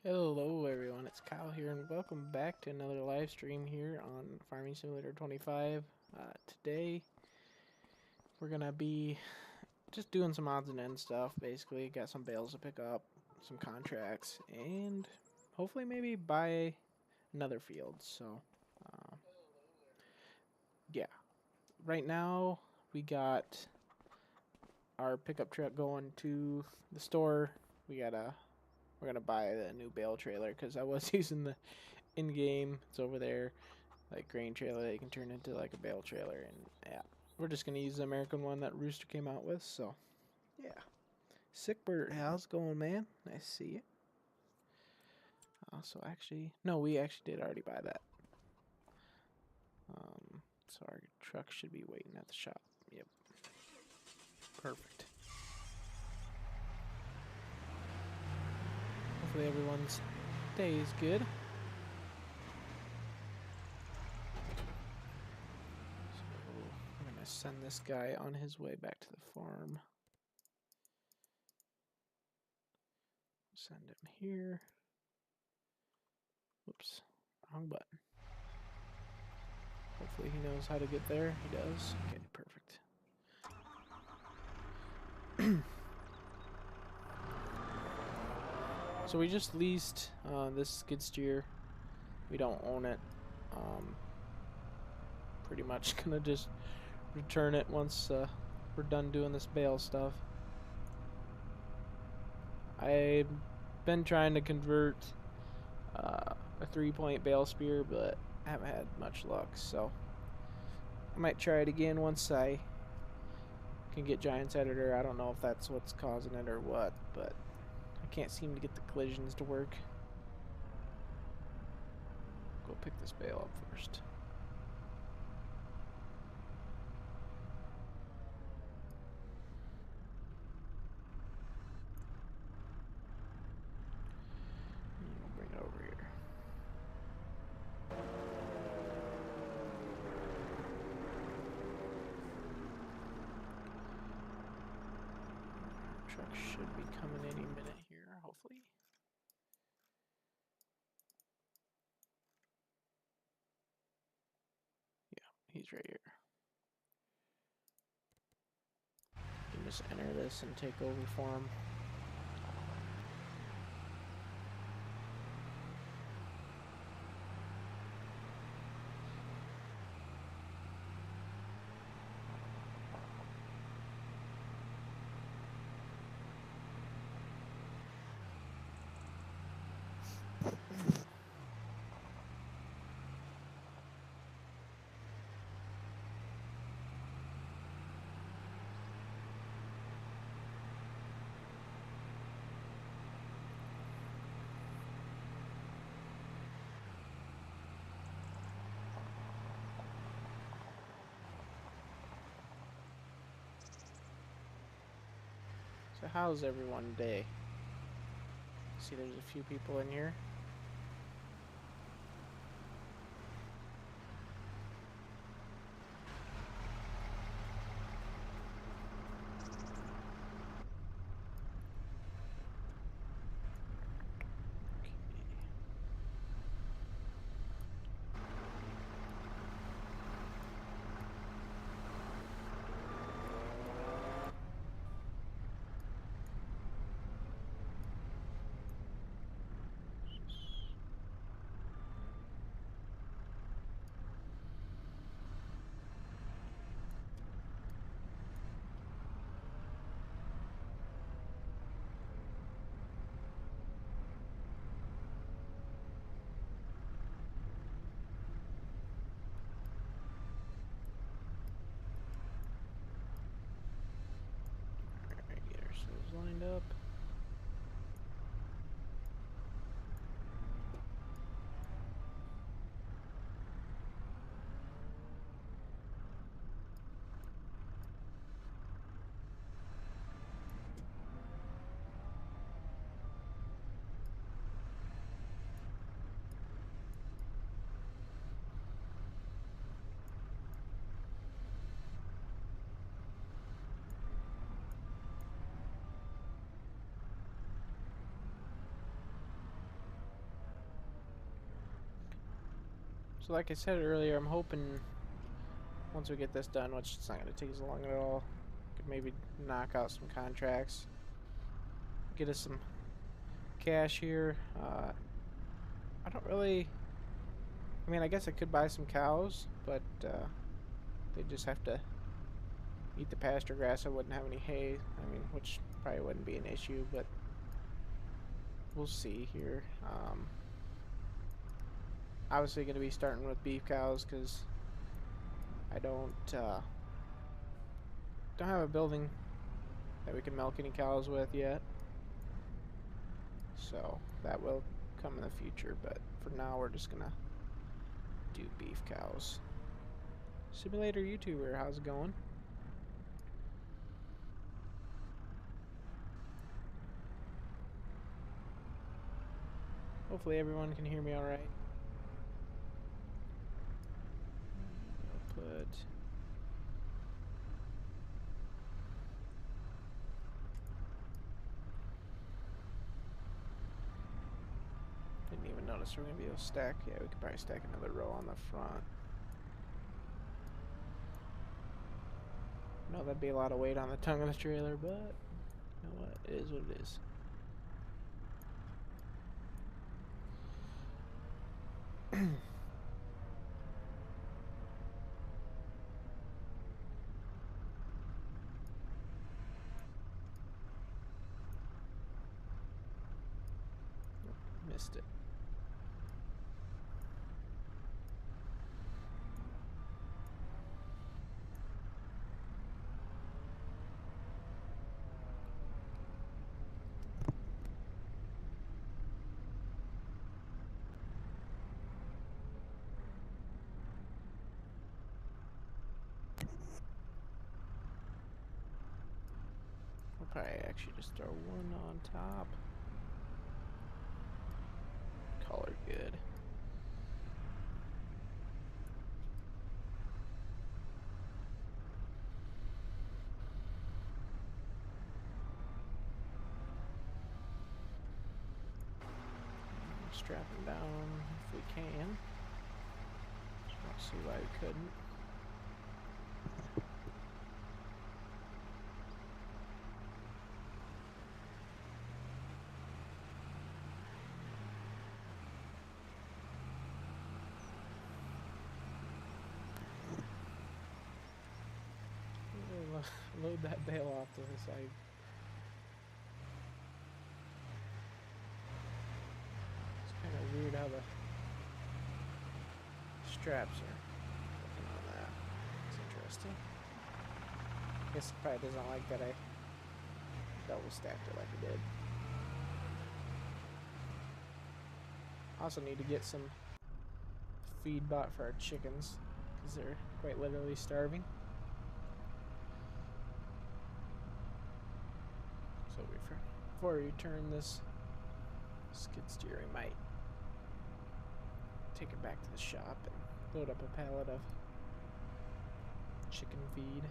Hello everyone, it's Kyle here and welcome back to another live stream here on Farming Simulator 25. Today we're gonna be just doing some odds and ends stuff. Basically, got some bales to pick up, some contracts, and hopefully maybe buy another field. So, yeah. Right now we got our pickup truck going to the store. We're gonna buy a new bale trailer because I was using the in-game. It's over there, like grain trailer that you can turn into like a bale trailer, and yeah, we're just gonna use the American one that Rooster came out with. So yeah, Sick Bird, how's it going, man? Nice to see you. So actually, no, we actually did already buy that. So our truck should be waiting at the shop. Yep, perfect. Hopefully everyone's day is good. So I'm gonna send this guy on his way back to the farm. Send him here. Whoops, wrong button. Hopefully he knows how to get there. He does. Okay, perfect. So we just leased this skid steer. We don't own it. Pretty much gonna just return it once we're done doing this bale stuff. I've been trying to convert a 3-point bale spear, but I haven't had much luck. So I might try it again once I can get Giants Editor. I don't know if that's what's causing it or what, but I can't seem to get the collisions to work. Go pick this bale up first. Bring it over here. Truck should be coming any minute here, hopefully. Yeah, he's right here. You can just enter this and take over for him. So how's everyone day? See, there's a few people in here. Alright, get ourselves lined up. So like I said earlier, I'm hoping once we get this done, which it's not going to take as long at all, could maybe knock out some contracts, get us some cash here. I don't really, I mean, I guess I could buy some cows, but they just have to eat the pasture grass. I wouldn't have any hay, I mean, which probably wouldn't be an issue, but we'll see here. Obviously going to be starting with beef cows because I don't have a building that we can milk any cows with yet. So that will come in the future, but for now we're just gonna do beef cows. Simulator YouTuber, how's it going? Hopefully everyone can hear me alright. I'll put didn't even notice we're gonna be able to stack. Yeah, we could probably stack another row on the front. No, that'd be a lot of weight on the tongue of the trailer, but you know what? It is what it is. Missed it. We'll probably actually just throw one on top. Color good. Strap him down if we can. Don't see why we couldn't. Load that bale off to the side. It's kind of weird how the straps are looking on that. It's interesting. I guess it probably doesn't like that I double stacked it like I did. Also need to get some feed bought for our chickens because they're quite literally starving. So before we return this skid steer, we might take it back to the shop and load up a pallet of chicken feed.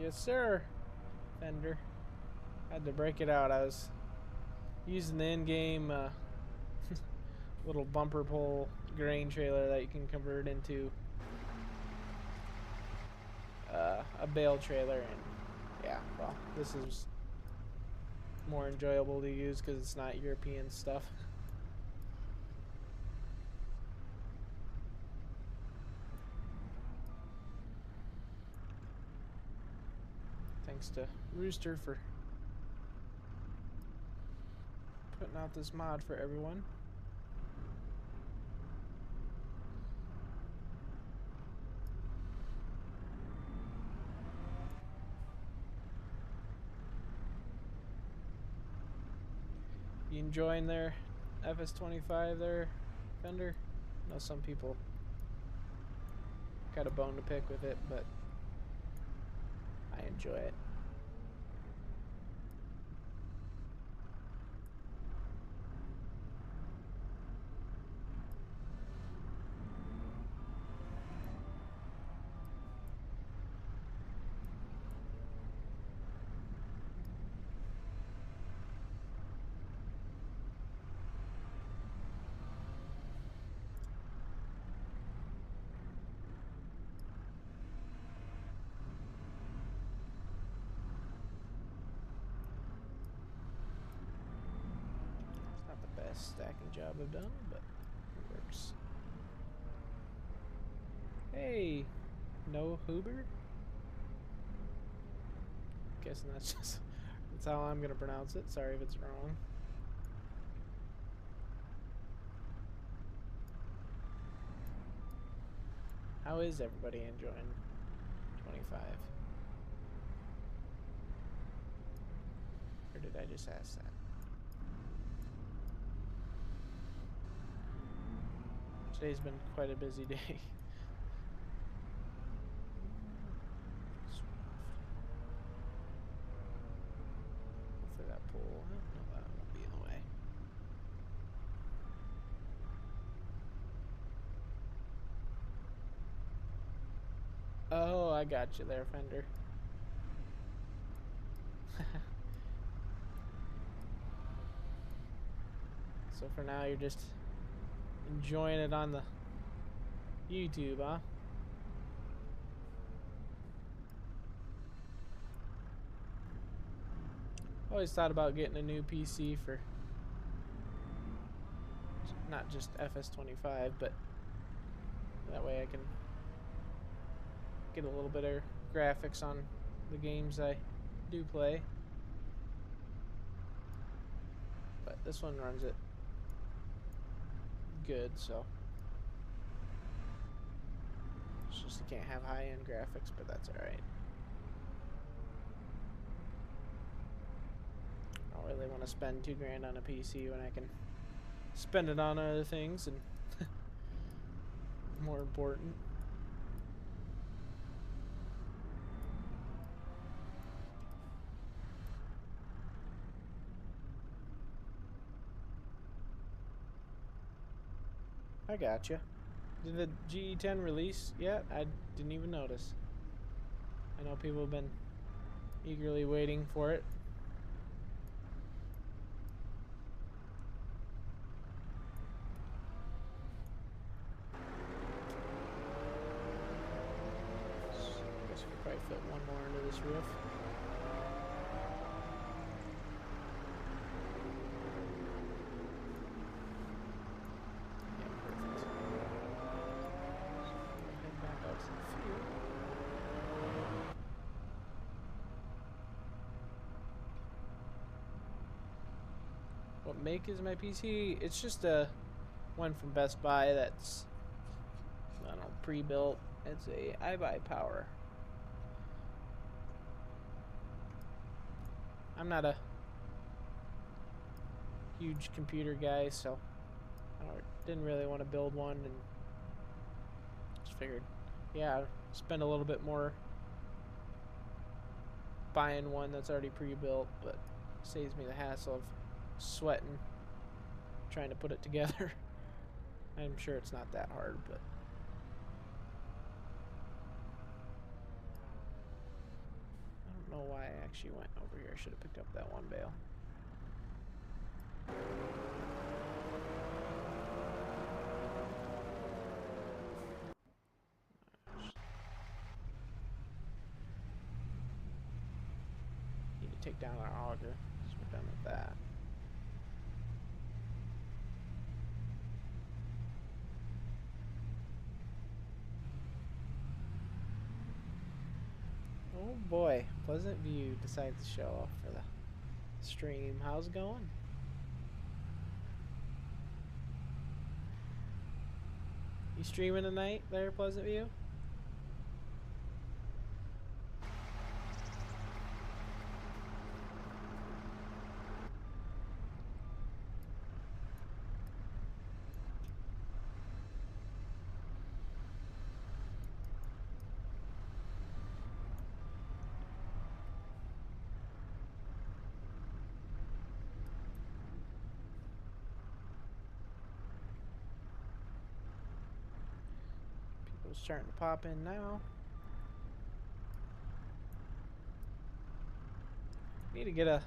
Yes, sir, Fender. Had to break it out. I was using the in-game little bumper pole grain trailer that you can convert into a bale trailer, and yeah, well, this is more enjoyable to use because it's not European stuff. Thanks to Rooster for putting out this mod for everyone. You enjoying their FS25 there, Fender? I know some people got a bone to pick with it, but I enjoy it. best stacking job I've done, but it works. Hey, no Huber? Guessing that's just, that's how I'm gonna pronounce it. Sorry if it's wrong. How is everybody enjoying 25? Or did I just ask that? Today's been quite a busy day. Hopefully that pole, no, that won't be in the way. Oh, I got you there, Fender. So for now, you're just enjoying it on the YouTube, huh? Always thought about getting a new PC for not just FS25, but that way I can get a little bit of graphics on the games I do play. But this one runs it good, so it's just you can't have high-end graphics, but that's alright. I don't really want to spend $2 grand on a PC when I can spend it on other things and more important. I gotcha. Did the GE10 release yet? I didn't even notice. I know people have been eagerly waiting for it. I guess we could probably fit one more into this roof. What make is my PC? It's just a one from Best Buy that's, I don't know, pre-built. It's a iBuyPower. I'm not a huge computer guy, so I didn't really want to build one, and just figured, yeah, spend a little bit more buying one that's already pre-built, but saves me the hassle of sweating trying to put it together. I'm sure it's not that hard, but I don't know why I actually went over here. I should have picked up that one bale. Need to take down our auger, so we're done with that. Oh boy, Pleasant View decides to show off for the stream. How's it going? You streaming tonight there, Pleasant View? Starting to pop in now. Need to get a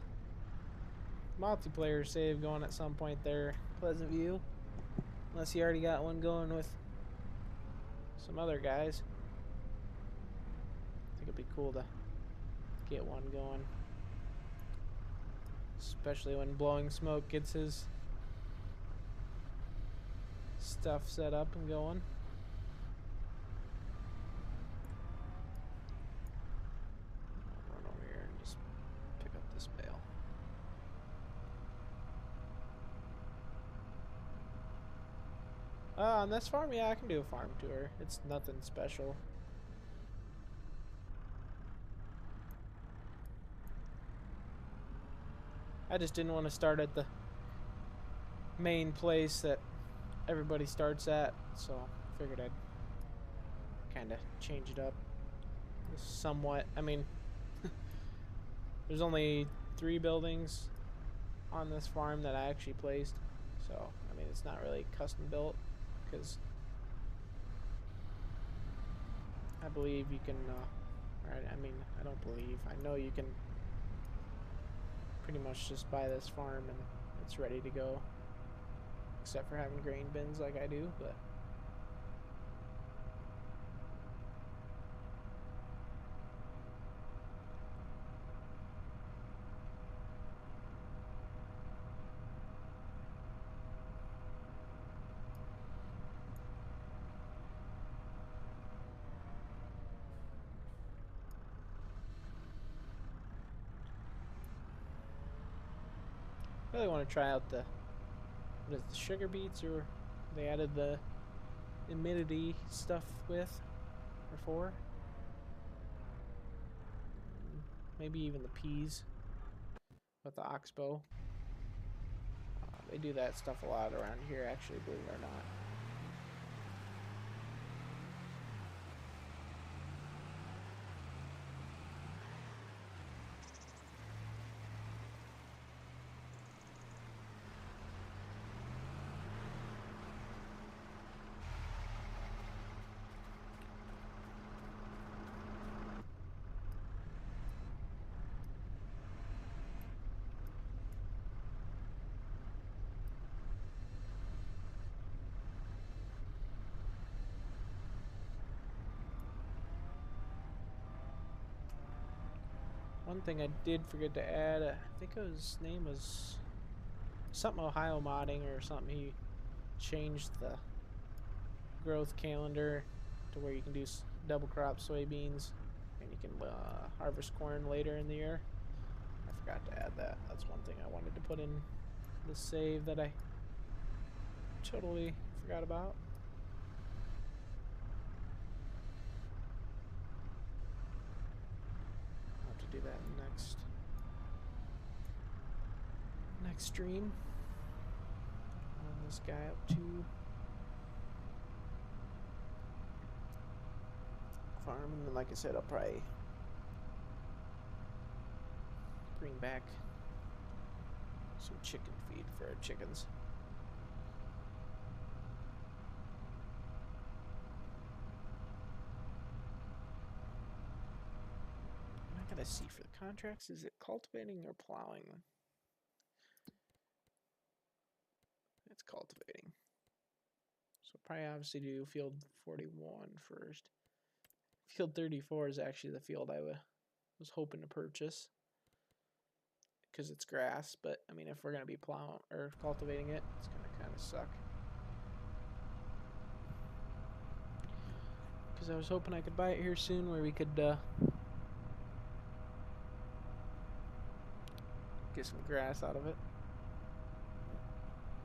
multiplayer save going at some point there, Pleasant View. Unless you already got one going with some other guys. I think it'd be cool to get one going. Especially when Blowing Smoke gets his stuff set up and going. I'll run over here and just pick up this bale. On this farm, yeah, I can do a farm tour. It's nothing special. I just didn't want to start at the main place that everybody starts at, so I figured I'd kind of change it up somewhat. I mean, there's only 3 buildings on this farm that I actually placed, so I mean it's not really custom built, because I believe you can I don't believe, I know you can pretty much just buy this farm and it's ready to go, except for having grain bins like I do. But I really want to try out the sugar beets, or they added the humidity stuff with, or for. Maybe even the peas with the oxbow. They do that stuff a lot around here, actually, believe it or not. One thing I did forget to add, I think his name was something Ohio modding or something. He changed the growth calendar to where you can do double crop soybeans, and you can harvest corn later in the year. I forgot to add that. That's one thing I wanted to put in the save that I totally forgot about. I'll have to do that next stream. This guy up to farm, and then like I said, I'll probably bring back some chicken feed for our chickens. I'm not gonna see for the contracts. Is it cultivating or plowing? It's cultivating. So probably obviously do field 41 first. Field 34 is actually the field I was hoping to purchase, because it's grass, but I mean, if we're gonna be plowing or cultivating it, it's gonna kind of suck. Because I was hoping I could buy it here soon, where we could get some grass out of it,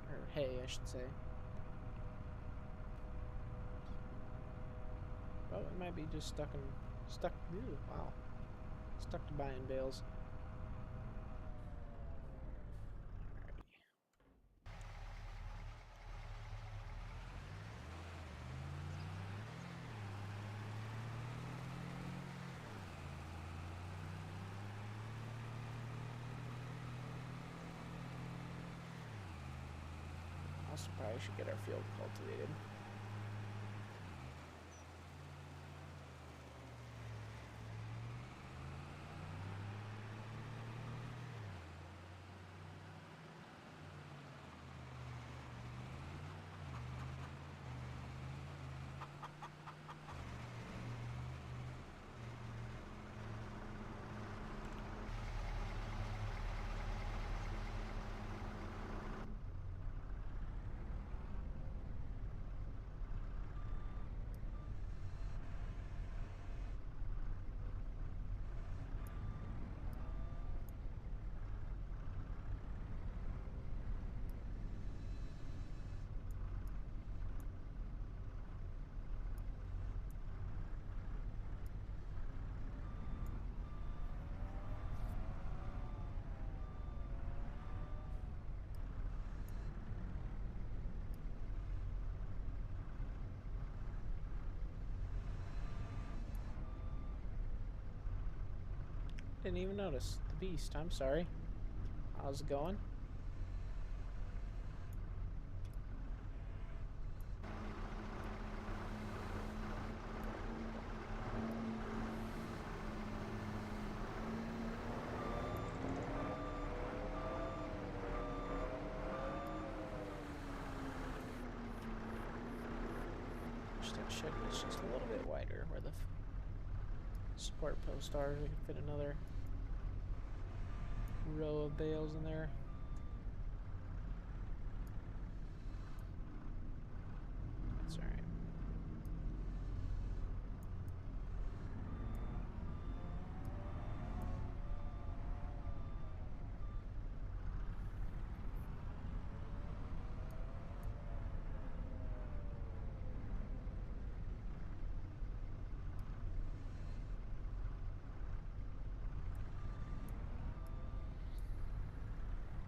or hay, I should say. Oh, it might be just stuck. Ooh, wow, stuck to buying bales. Also, probably should get our field cultivated. Didn't even notice. The beast, I'm sorry. How's it going? That shed was just a little bit wider where the support posts are. We can fit another row of bales in there. That's alright.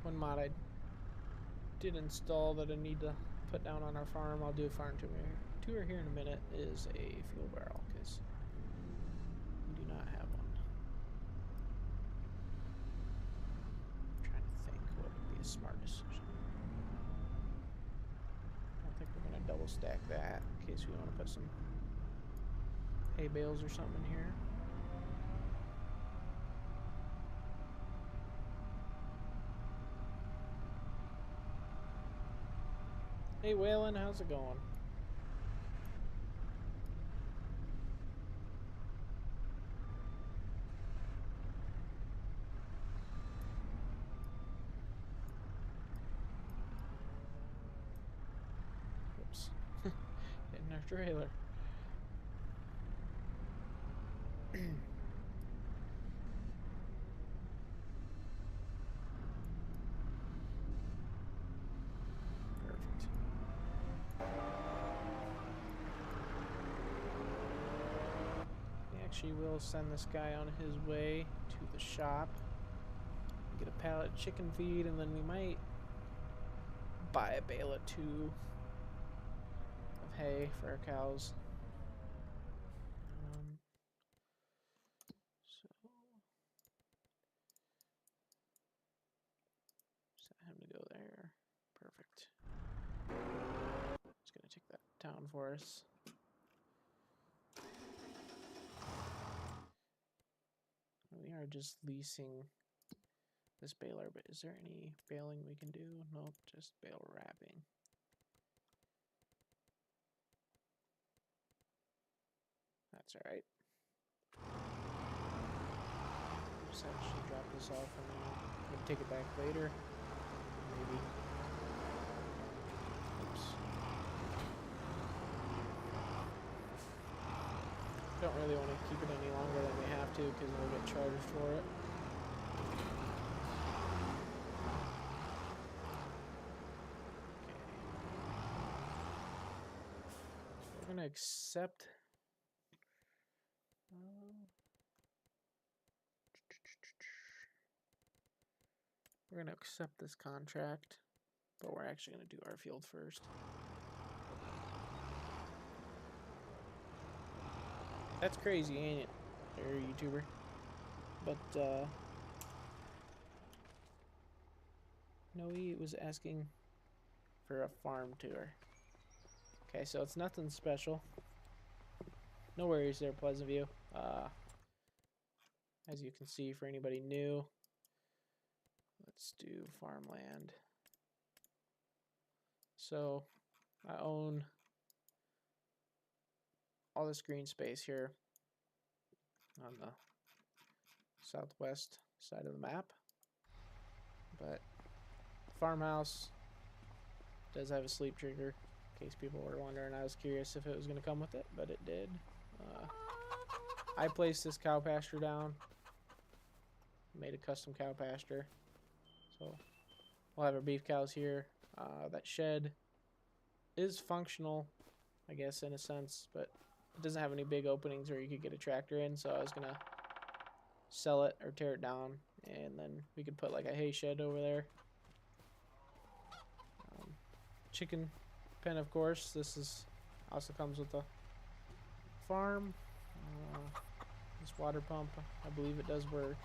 One mod I did install that I need to put down on our farm, I'll do a farm tour here in a minute, is a fuel barrel, because we do not have one. I'm trying to think what would be a smart decision. I don't think we're going to double stack that in case we want to put some hay bales or something in here. Hey Waylon, how's it going? Whoops. Hitting our trailer. Actually will send this guy on his way to the shop, get a pallet of chicken feed, and then we might buy a bale or two of hay for our cows. So set him to go there. Perfect. It's gonna take that down for us. We are just leasing this baler, but is there any baling we can do? Nope, just bale wrapping. That's alright. Just actually drop this off and we can take it back later. Maybe. Oops. Don't really want to keep it any longer than we have to because we'll get charged for it. Okay. We're going to accept... we're going to accept this contract, but we're actually going to do our field first. That's crazy, ain't it? There, YouTuber. But, Noe was asking for a farm tour. Okay, so it's nothing special. No worries there, Pleasant View. As you can see, for anybody new, let's do farmland. So, I own all this green space here on the southwest side of the map, but farmhouse does have a sleep trigger, in case people were wondering. I was curious if it was going to come with it, but it did. I placed this cow pasture down, made a custom cow pasture, so we'll have our beef cows here. That shed is functional, I guess, in a sense, but it doesn't have any big openings where you could get a tractor in, so I was gonna sell it or tear it down, and then we could put like a hay shed over there. Chicken pen, of course. This is also comes with the farm. This water pump, I believe it does work.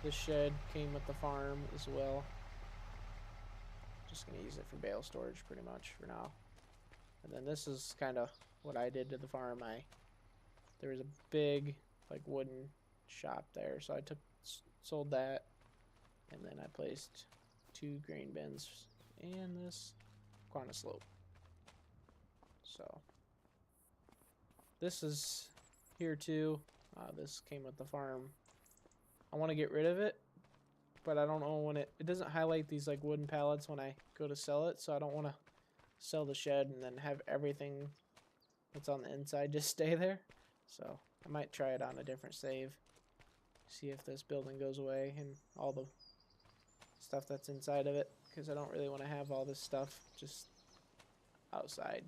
This shed came with the farm as well. Just gonna use it for bale storage pretty much for now. And then this is kind of what I did to the farm. There was a big like wooden shop there, so I sold that, and then I placed 2 grain bins and this Quanta slope. So this is here too. This came with the farm. I want to get rid of it, but I don't know when it doesn't highlight these like wooden pallets when I go to sell it, so I don't want to sell the shed and then have everything that's on the inside just stay there. So I might try it on a different save, see if this building goes away and all the stuff that's inside of it, because I don't really want to have all this stuff just outside,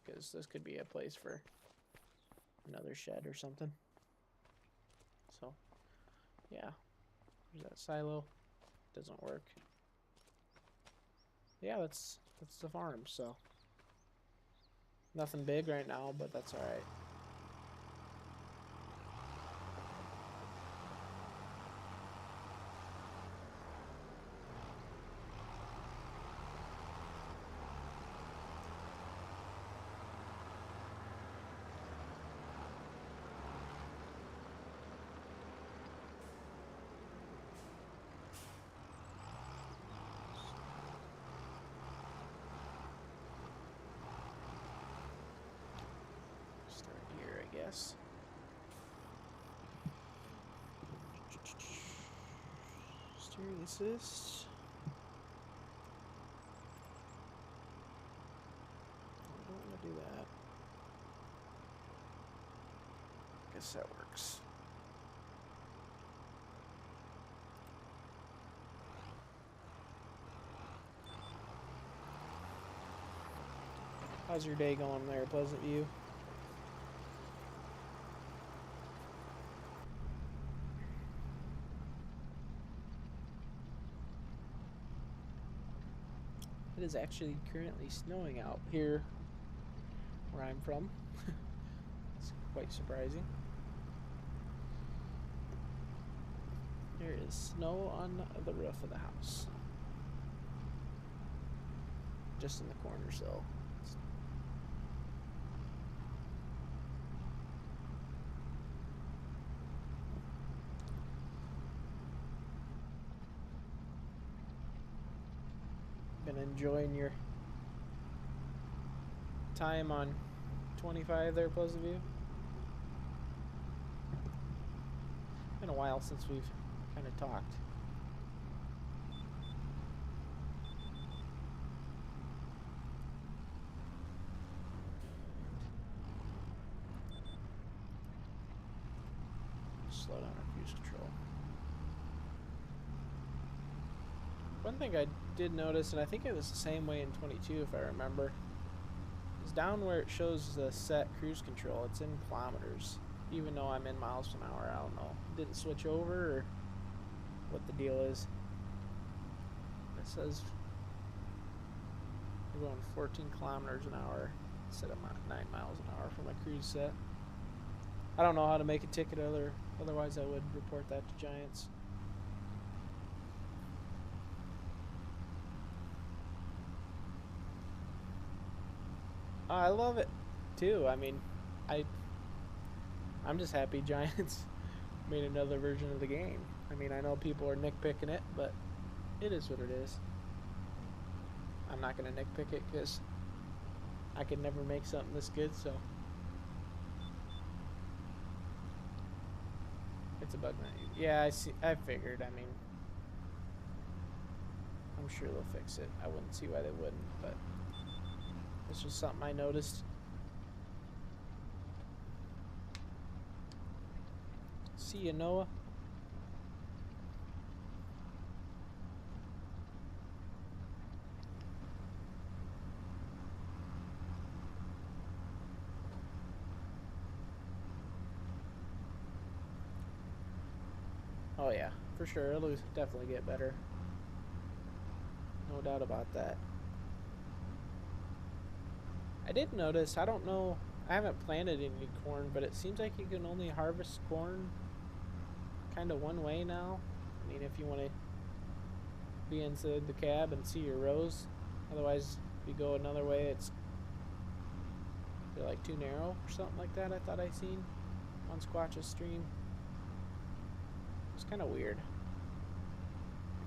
because this could be a place for another shed or something. So yeah, there's that silo. Doesn't work. Yeah, that's the farm. So nothing big right now, but that's all right. Start here, I guess. Steer assist. I don't want to do that. Guess that works. How's your day going there, Pleasant View? It is actually currently snowing out here where I'm from. It's quite surprising. There is snow on the roof of the house. Just in the corner sill. Been enjoying your time on 25 there, Pleasant View? Been a while since we've kind of talked. Slow down our cruise control. One thing I did notice, and I think it was the same way in 22 if I remember, is down where it shows the set cruise control, it's in kilometers. Even though I'm in miles an hour, I don't know. Didn't switch over or what the deal is. It says you're going 14 kilometers an hour instead of 9 miles an hour for my cruise set. I don't know how to make a ticket otherwise I would report that to Giants. I love it too. I mean, I'm just happy Giants made another version of the game. I mean, I know people are nitpicking it, but it is what it is. I'm not going to nitpick it because I could never make something this good, so. It's a bug menu. Yeah, I figured. I mean, I'm sure they'll fix it. I wouldn't see why they wouldn't, but it's just something I noticed. See you, Noah. Oh yeah, for sure. It'll definitely get better. No doubt about that. I did notice, I don't know, I haven't planted any corn, but it seems like you can only harvest corn kind of one way now. I mean, if you want to be inside the cab and see your rows. Otherwise, if you go another way, they're like too narrow or something like that. I thought I seen on Squatch's stream. It's kind of weird.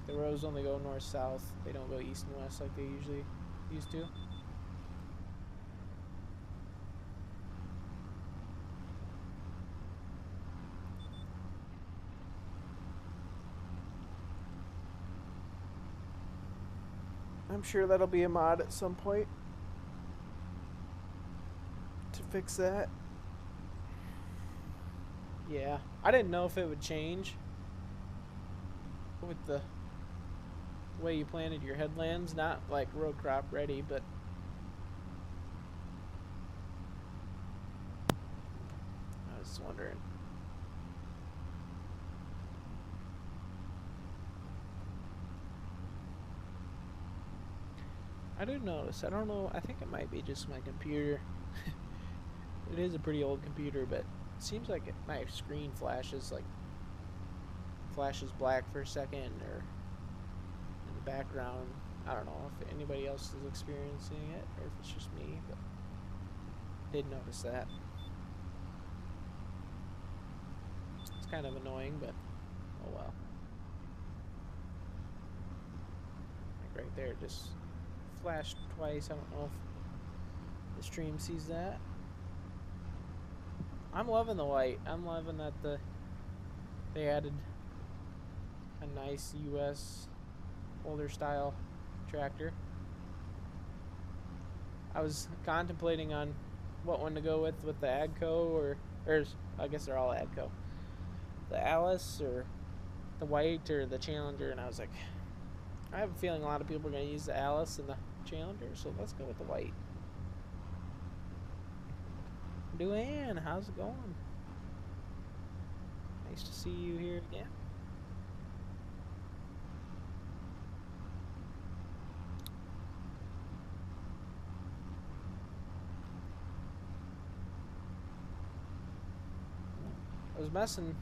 If the rows only go north-south, they don't go east and west like they usually used to. I'm sure that'll be a mod at some point to fix that. Yeah, I didn't know if it would change with the way you planted your headlands. Not like row crop ready, but I was just wondering. I do notice, I don't know, I think it might be just my computer. It is a pretty old computer, but it seems like my screen flashes black for a second, or in the background. I don't know if anybody else is experiencing it or if it's just me, but I did notice that. It's kind of annoying, but oh well. Like right there, just flashed twice. I don't know if the stream sees that. I'm loving the white. I'm loving that they added a nice US older style tractor. I was contemplating on what one to go with the Agco or I guess they're all Agco. The Alice or the white or the Challenger, and I was like, I have a feeling a lot of people are going to use the Alice and the Challenger, so let's go with the white. Duane, how's it going? Nice to see you here again. I was messing,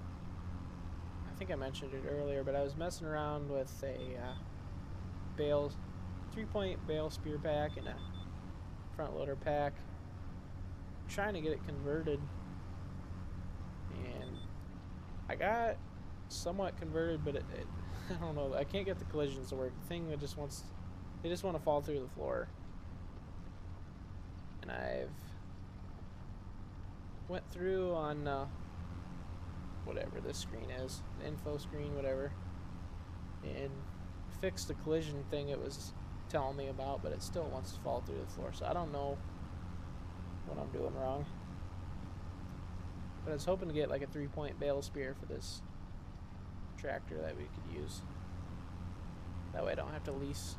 I think I mentioned it earlier, but I was messing around with a bale, 3-point bale spear pack and a front loader pack, trying to get it converted, and I got somewhat converted, but it I don't know, I can't get the collisions to work. The thing that they just want to fall through the floor, and I've went through on whatever this screen is, the info screen, whatever, and fixed the collision thing it was telling me about, but it still wants to fall through the floor, so I don't know what I'm doing wrong. But I was hoping to get like a 3-point bale spear for this tractor that we could use. That way I don't have to lease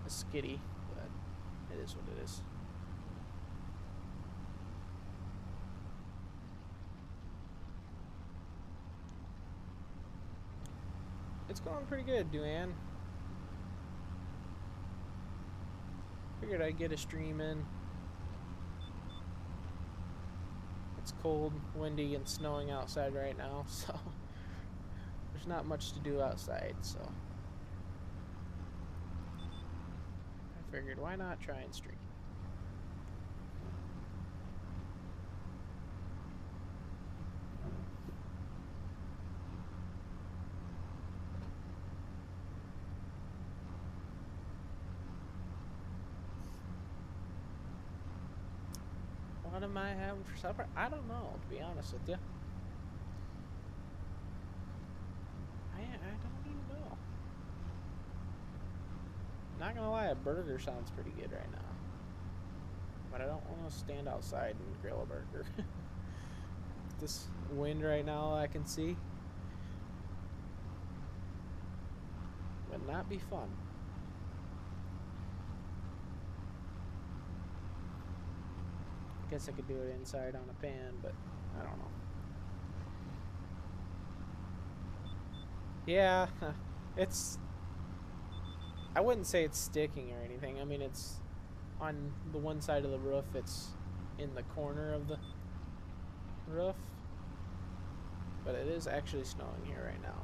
a skiddy, but it is what it is. It's going pretty good, Duane. Figured I'd get a stream in. It's cold, windy, and snowing outside right now, so there's not much to do outside, so I figured why not try and stream. What am I having for supper? I don't know, to be honest with you. I don't even know. Not gonna lie, a burger sounds pretty good right now. But I don't want to stand outside and grill a burger. This wind right now I can see would not be fun. Guess I could do it inside on a pan, but I don't know. Yeah, it's, I wouldn't say it's sticking or anything. I mean, it's on the one side of the roof, it's in the corner of the roof, but it is actually snowing here right now.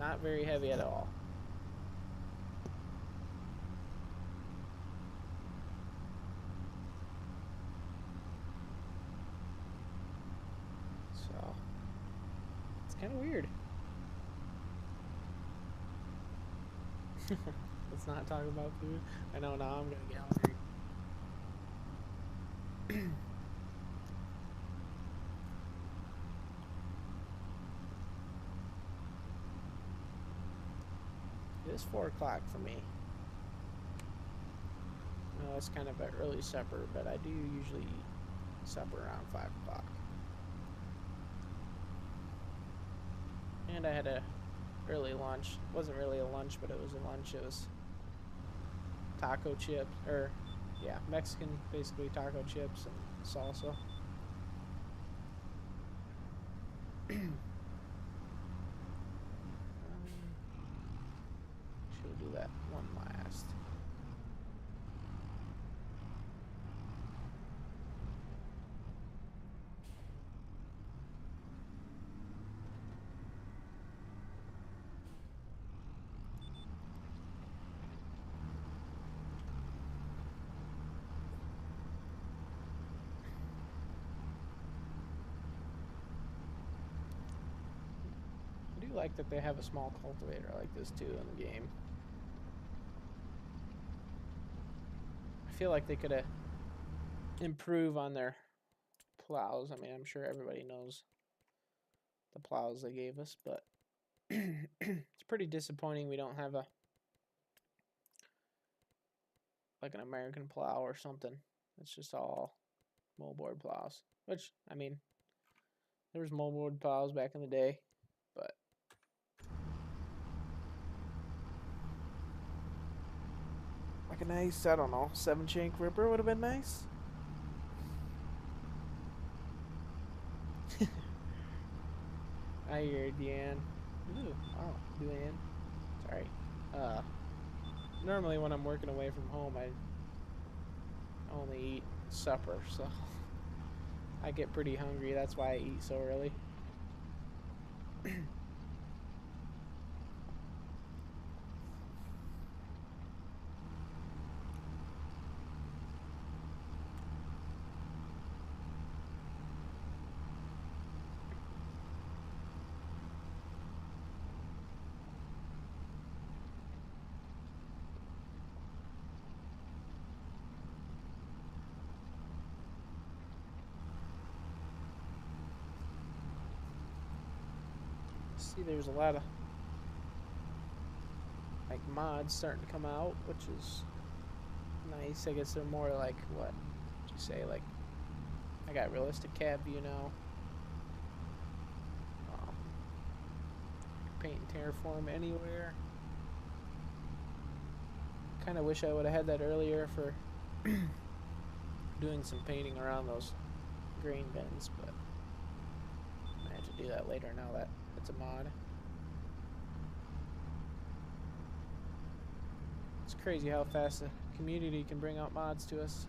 Not very heavy at all. So, it's kind of weird. Let's not talk about food. I know now I'm gonna get hungry. It is 4 o'clock for me. No, it's kind of an early supper, but I do usually eat supper around 5 o'clock. And I had a early lunch. It wasn't really a lunch, but it was a lunch. It was taco chips, or yeah, Mexican, basically taco chips and salsa. Should do that one last. I do like that they have a small cultivator like this too in the game. I feel like they could improve on their plows. I mean, I'm sure everybody knows the plows they gave us, but it's pretty disappointing we don't have like an American plow or something. It's just all moldboard plows, which, I mean, there was moldboard plows back in the day, but like a nice, I don't know, 7-shank ripper would have been nice. I hear Deanne. Ooh, oh, Deanne. Sorry. Normally when I'm working away from home, I only eat supper, so I get pretty hungry. That's why I eat so early. See, there's a lot of like mods starting to come out, which is nice. I guess they're more like, what would you say, like, I got realistic cab view now. Paint and terraform anywhere. Kind of wish I would have had that earlier for doing some painting around those grain bins, but I have to do that later now that it's a mod. It's crazy how fast the community can bring out mods to us.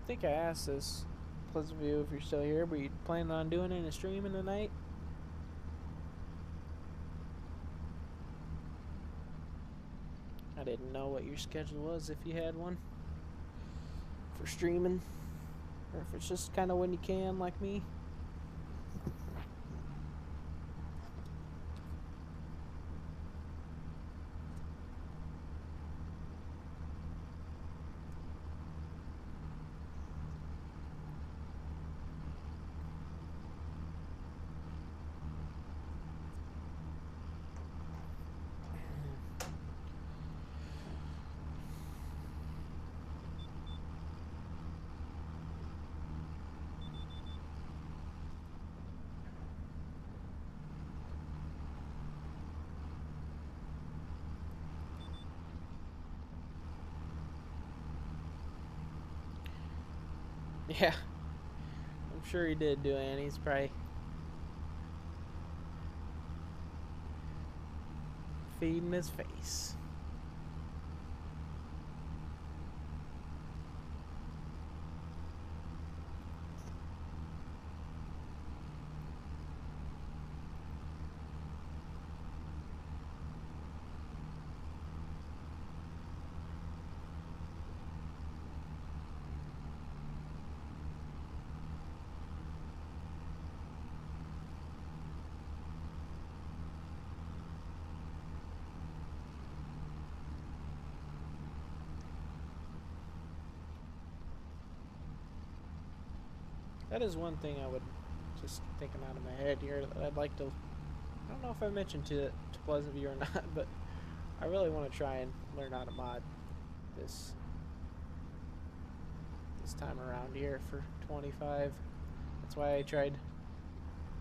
I think I asked this, Pleasant View, if you're still here, but you planning on doing any streaming tonight? I didn't know what your schedule was, if you had one for streaming, or if it's just kind of when you can, like me. Yeah, I'm sure he did do it. He's probably feeding his face. That is one thing I would just thinking out of my head here that I'd like to. I don't know if I mentioned to Pleasant View or not, but I really want to try and learn how to mod this time around here for 25. That's why I tried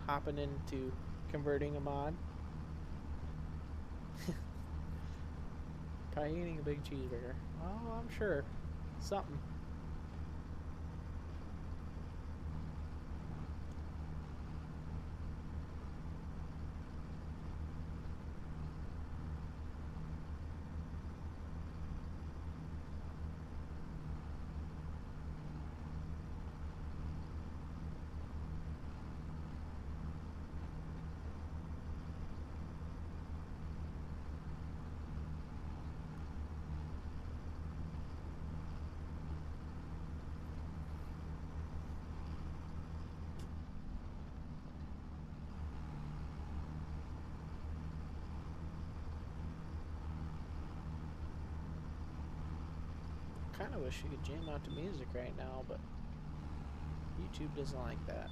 hopping into converting a mod. Probably eating a big cheeseburger. Oh, I'm sure. Something. Kind of wish you could jam out to music right now, but YouTube doesn't like that,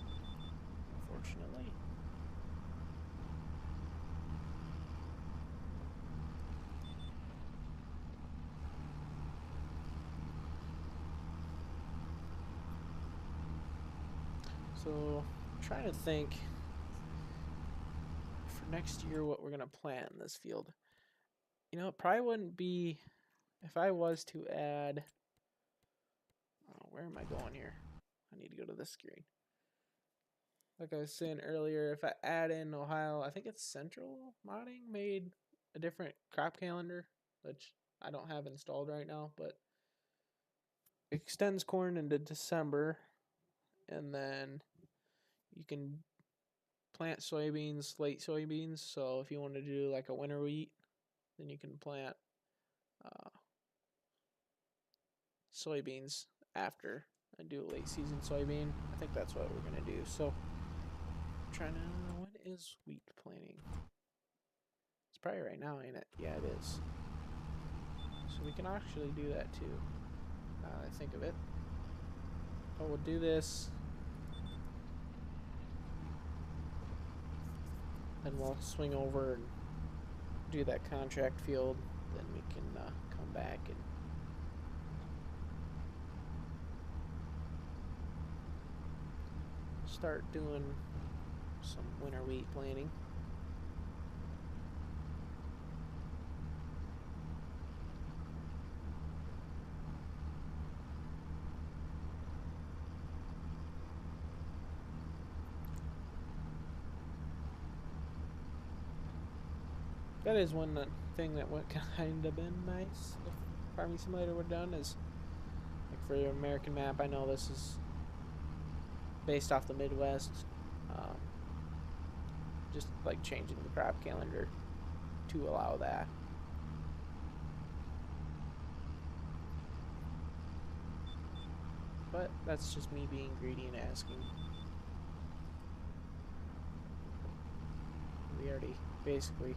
unfortunately. So, I'm trying to think for next year what we're gonna plant in this field. You know, it probably wouldn't be if I was to add. Oh, where am I going here? I need to go to this screen. Like I was saying earlier, if I add in Ohio, I think it's Central Modding made a different crop calendar, which I don't have installed right now, but it extends corn into December, and then you can plant soybeans, late soybeans. So if you want to do like a winter wheat, then you can plant uh, soybeans after and do a late season soybean. I think that's what we're gonna do. So I'm trying to. When is wheat planting? It's probably right now, ain't it? Yeah, it is. So we can actually do that too. Now that I think of it. But we'll do this. Then we'll swing over and do that contract field. Then we can come back and start doing some winter wheat planting. That is one thing that would kind of been nice if Farming Simulator were done is like for your American map. I know this is based off the Midwest. Um, just like changing the crop calendar to allow that. But that's just me being greedy and asking. We already basically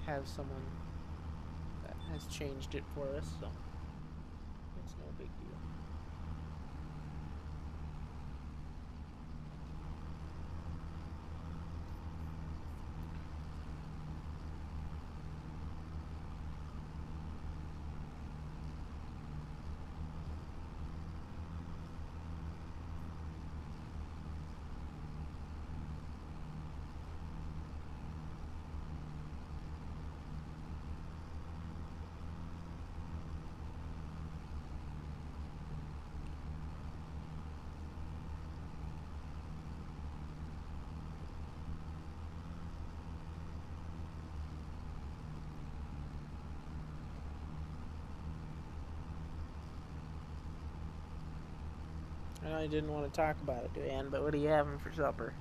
have someone that has changed it for us, so it's no big deal. I know you didn't want to talk about it, Dan, but what are you having for supper?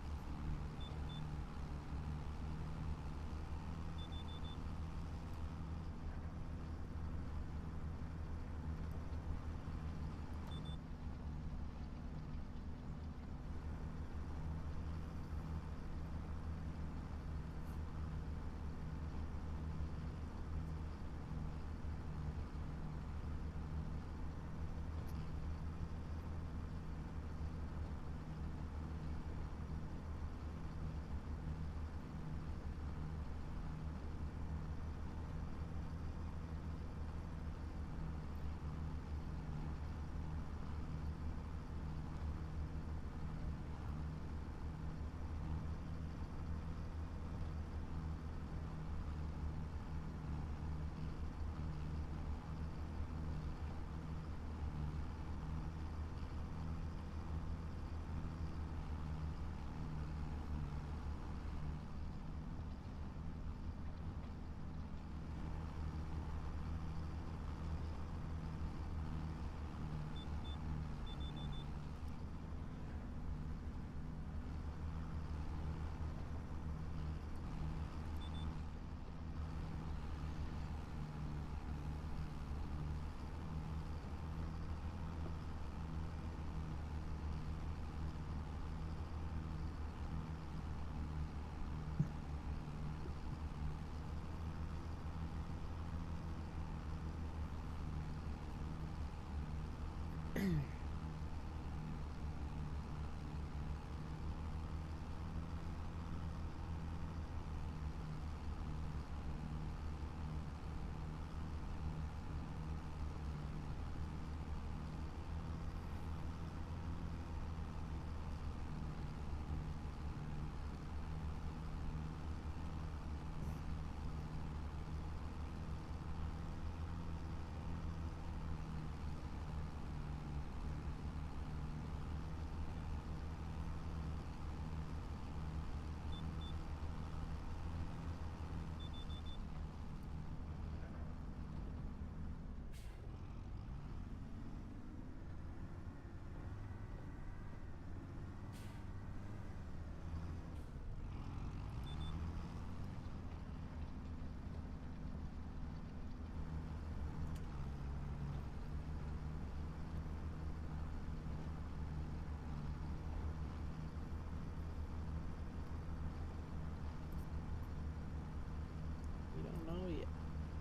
You don't know yet.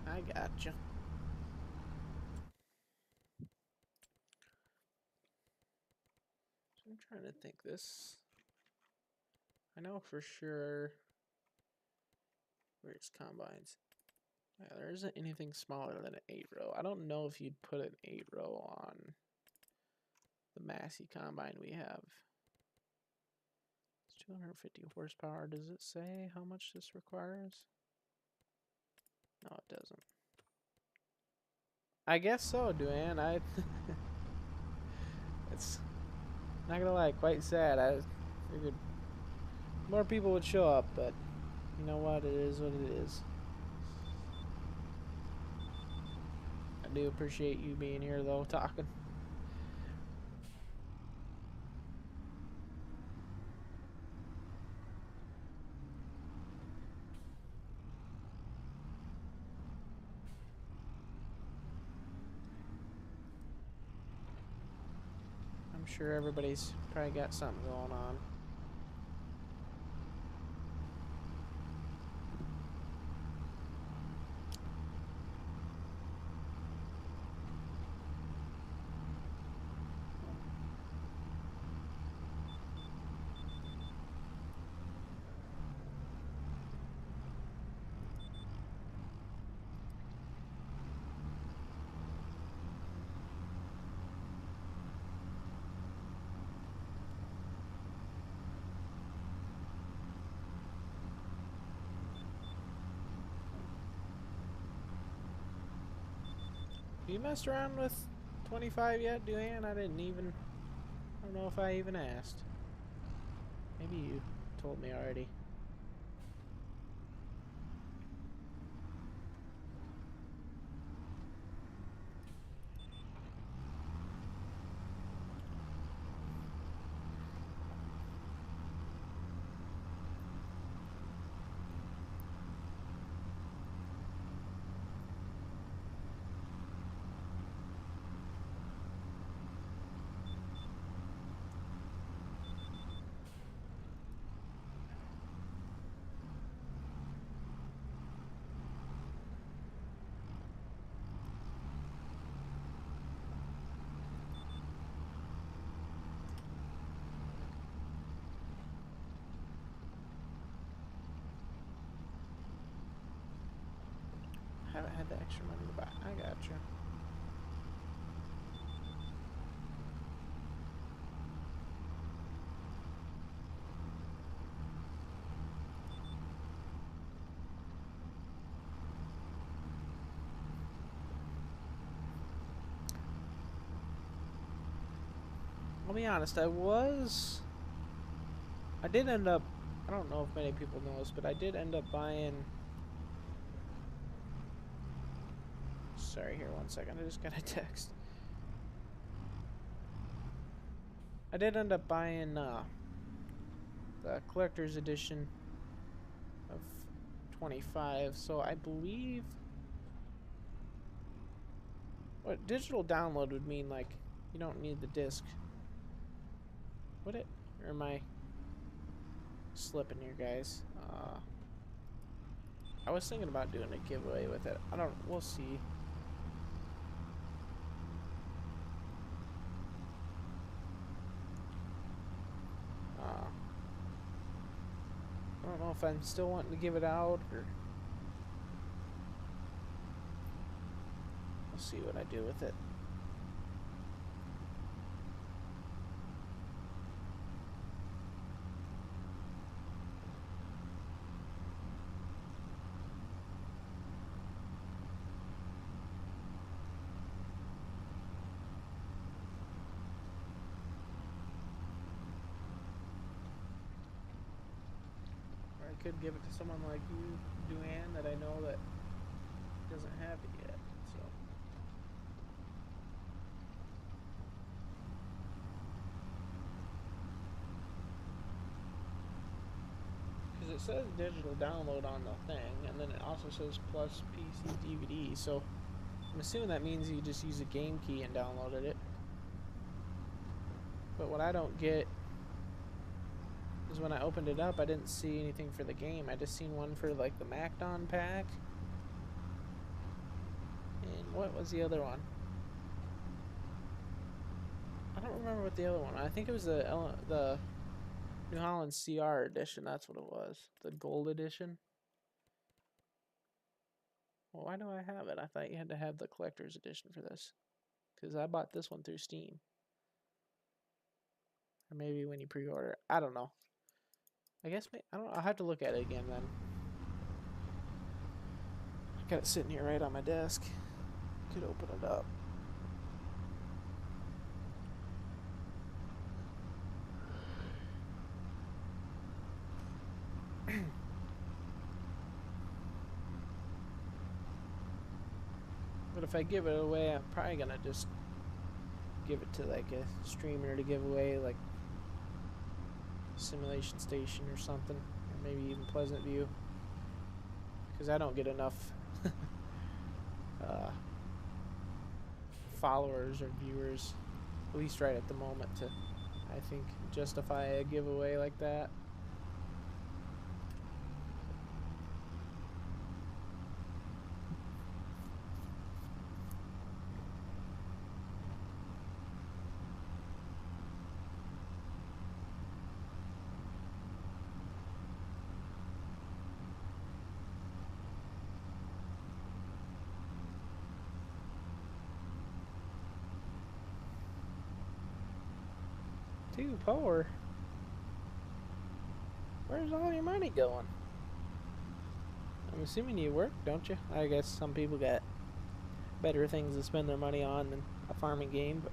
I gotcha. So I'm trying to think this. I know for sure where's combines. Yeah, there isn't anything smaller than an 8-row. I don't know if you'd put an 8-row on the Massey combine we have. It's 250 horsepower. Does it say how much this requires? No, it doesn't. I guess so, Duane. It's not gonna lie, quite sad. I figured more people would show up, but you know what? It is what it is. I do appreciate you being here, though, talking. I'm sure everybody's probably got something going on. Have you messed around with 25 yet, Duane? I don't know if I even asked. Maybe you told me already. Haven't had the extra money to buy. I gotcha. I'll be honest, I did end up, I don't know if many people know this, but I did end up buying, sorry, here, one second, I just got a text. I did end up buying the collector's edition of 25, so I believe what digital download would mean, like, you don't need the disc. Would it? Or am I slipping here, guys? I was thinking about doing a giveaway with it. We'll see. I don't know if I'm still wanting to give it out, or we'll see what I do with it. I could give it to someone like you, Duane, that I know that doesn't have it yet. So because it says digital download on the thing, and then it also says plus PC DVD. So I'm assuming that means you just use a game key and downloaded it. But what I don't get is when I opened it up, I didn't see anything for the game. I just seen one for like the MacDon pack. And what was the other one? I don't remember what the other one. I think it was the New Holland CR edition. That's what it was. The gold edition. Well, why do I have it? I thought you had to have the collector's edition for this. Because I bought this one through Steam. Or maybe when you pre-order. I don't know. I guess, I don't know. I'll have to look at it again then. I got it sitting here right on my desk. Could open it up. But if I give it away, I'm probably gonna just give it to like a streamer to give away, like Simulation Station or something, or maybe even Pleasant View, because I don't get enough followers or viewers, at least right at the moment, to, I think, justify a giveaway like that. Too poor. Where's all your money going? I'm assuming you work, don't you? I guess some people got better things to spend their money on than a farming game, but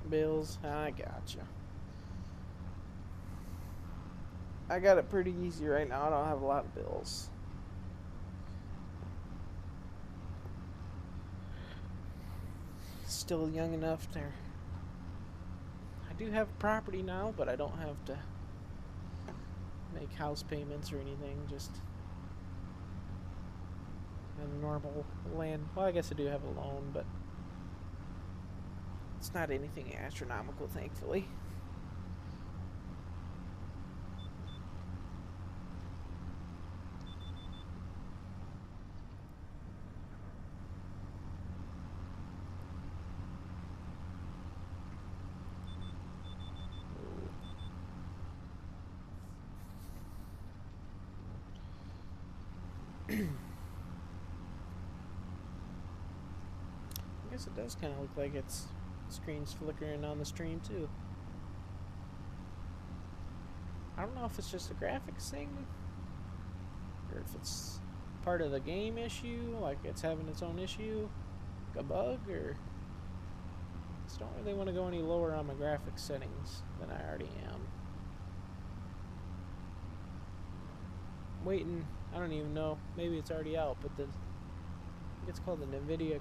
bills, I gotcha. I got it pretty easy right now. I don't have a lot of bills. Still young enough to... I do have property now, but I don't have to make house payments or anything. Just a normal land. Well, I guess I do have a loan, but it's not anything astronomical, thankfully. I guess it does kind of look like its screen's flickering on the stream too. I don't know if it's just a graphics thing, or if it's part of the game issue, like it's having its own issue, like a bug, or... I just don't really want to go any lower on my graphics settings than I already am. waiting. I don't even know. Maybe it's already out, but it's called the NVIDIA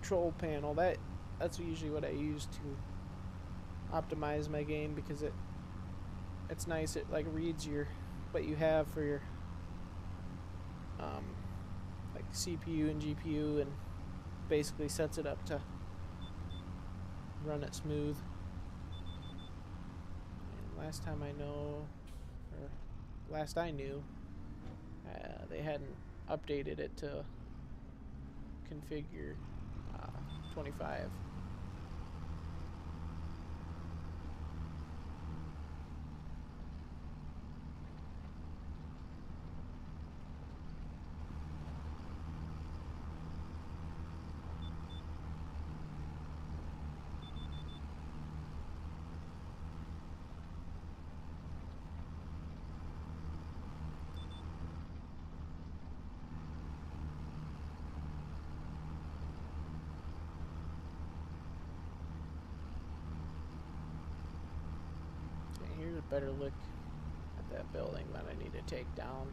control panel. That's usually what I use to optimize my game, because it's nice. It like reads what you have for your like CPU and GPU, and basically sets it up to run it smooth. And last time I know, or last I knew, they hadn't updated it to configure 25. Here's a better look at that building that I need to take down.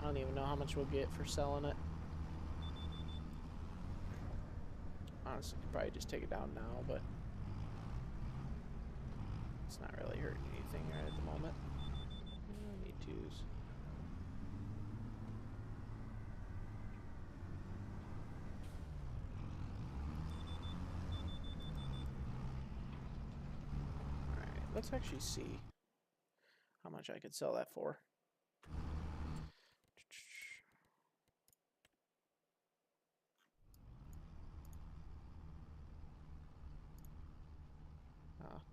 I don't even know how much we'll get for selling it. Honestly, could probably just take it down now, but it's not really hurting anything right at the moment. I need twos. Alright, let's actually see how much I could sell that for.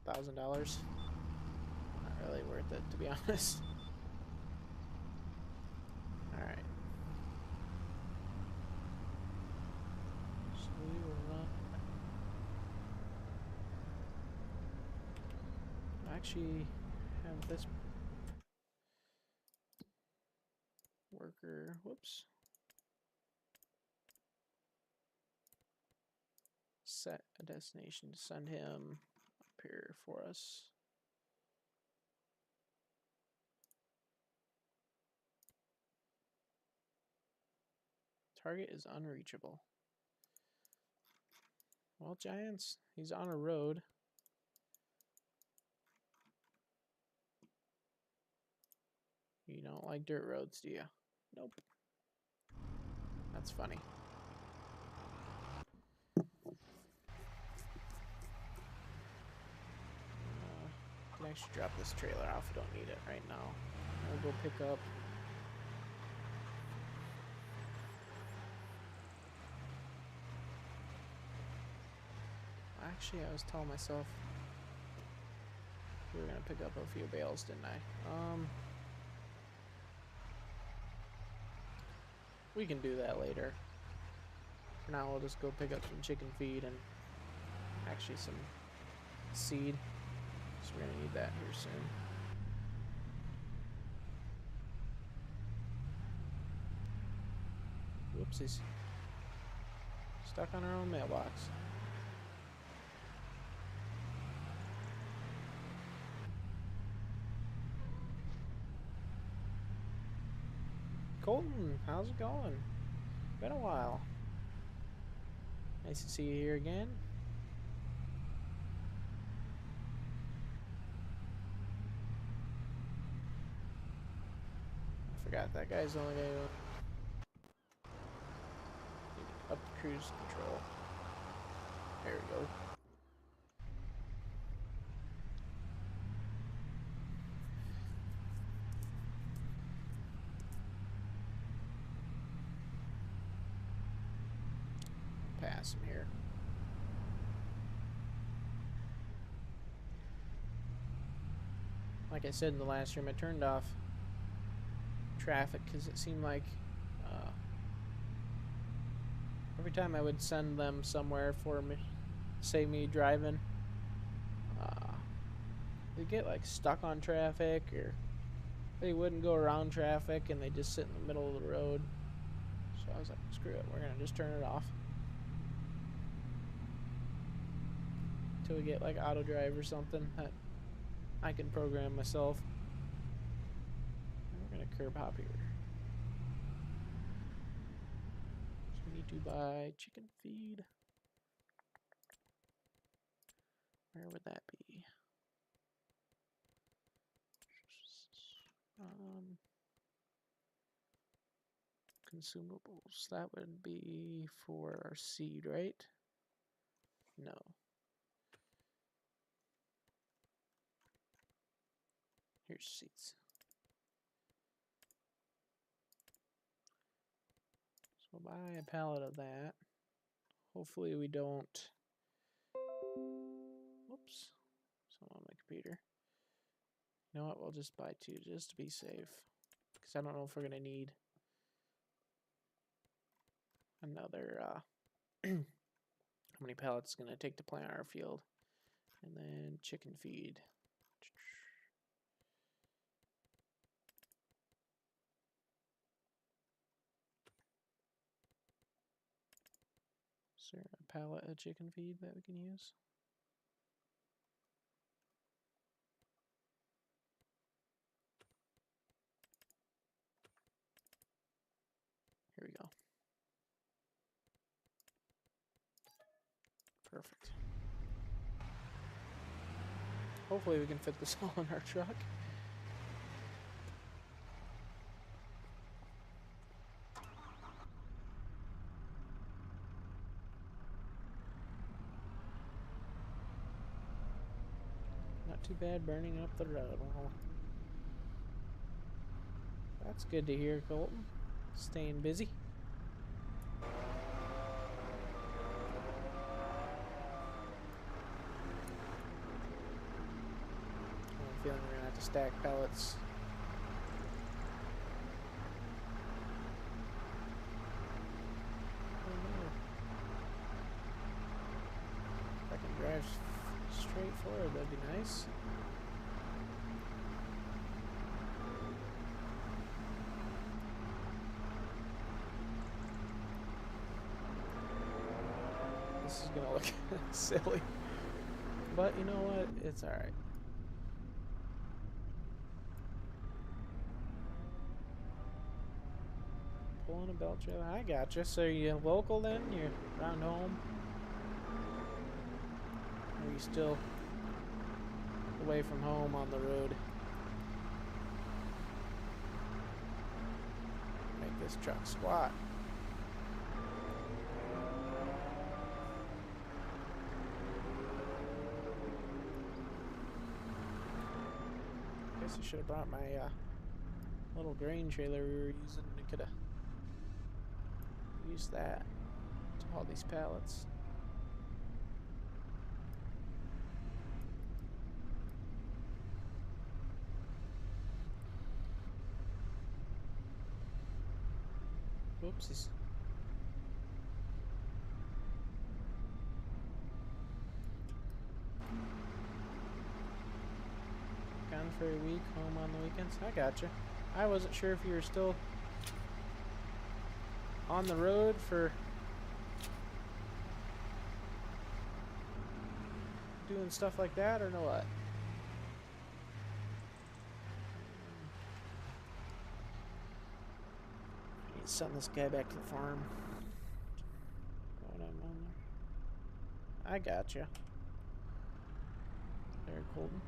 $1,000. Not really worth it, to be honest. Alright. So we will run. I actually have this worker. Whoops. Set a destination to send him up here for us. Target is unreachable. Well, Giants, he's on a road. You don't like dirt roads, do you? Nope. That's funny. Can actually drop this trailer off. We don't need it right now. We'll go pick up. Actually, I was telling myself we were gonna pick up a few bales, didn't I? We can do that later. For now, we'll just go pick up some chicken feed and actually some seed. So we're gonna need that here soon. Whoopsies. Stuck on our own mailbox. Colton, how's it going? Been a while. Nice to see you here again. I forgot that guy's the only guy who up the cruise control. There we go. Pass him here. Like I said in the last stream, I turned off traffic because it seemed like every time I would send them somewhere for me, say me driving, they get like stuck on traffic, or they wouldn't go around traffic and they just sit in the middle of the road. So I was like, screw it, we're gonna just turn it off until we get like auto drive or something that I can program myself. And we're gonna curb hop here. We need to buy chicken feed. Where would that be? Consumables. That would be for our seed, right? No. Here's seeds. So we'll buy a pallet of that. Hopefully we don't. Whoops. Something on my computer. You know what? We'll just buy 2 just to be safe. Because I don't know if we're going to need another. How many pallets it's going to take to plant our field. And then chicken feed. Is there a pallet of chicken feed that we can use? Here we go. Perfect. Hopefully we can fit this all in our truck. Not too bad burning up the road. Well, that's good to hear, Colton. Staying busy. I'm feeling we're gonna have to stack pellets. I don't know. If I can drive straight forward, that'd be nice. This is gonna look silly. But you know what? It's alright. Pulling a belt trailer. I gotcha. So you local then? You're around home? Or are you still away from home on the road? Make this truck squat. Guess I should have brought my little grain trailer we were using. I could have used that to haul these pallets. Whoopsies. Gone for a week, home on the weekends. I gotcha. I wasn't sure if you were still on the road for doing stuff like that or no what. I need to send this guy back to the farm. When I'm on there. I gotcha. There, Colton.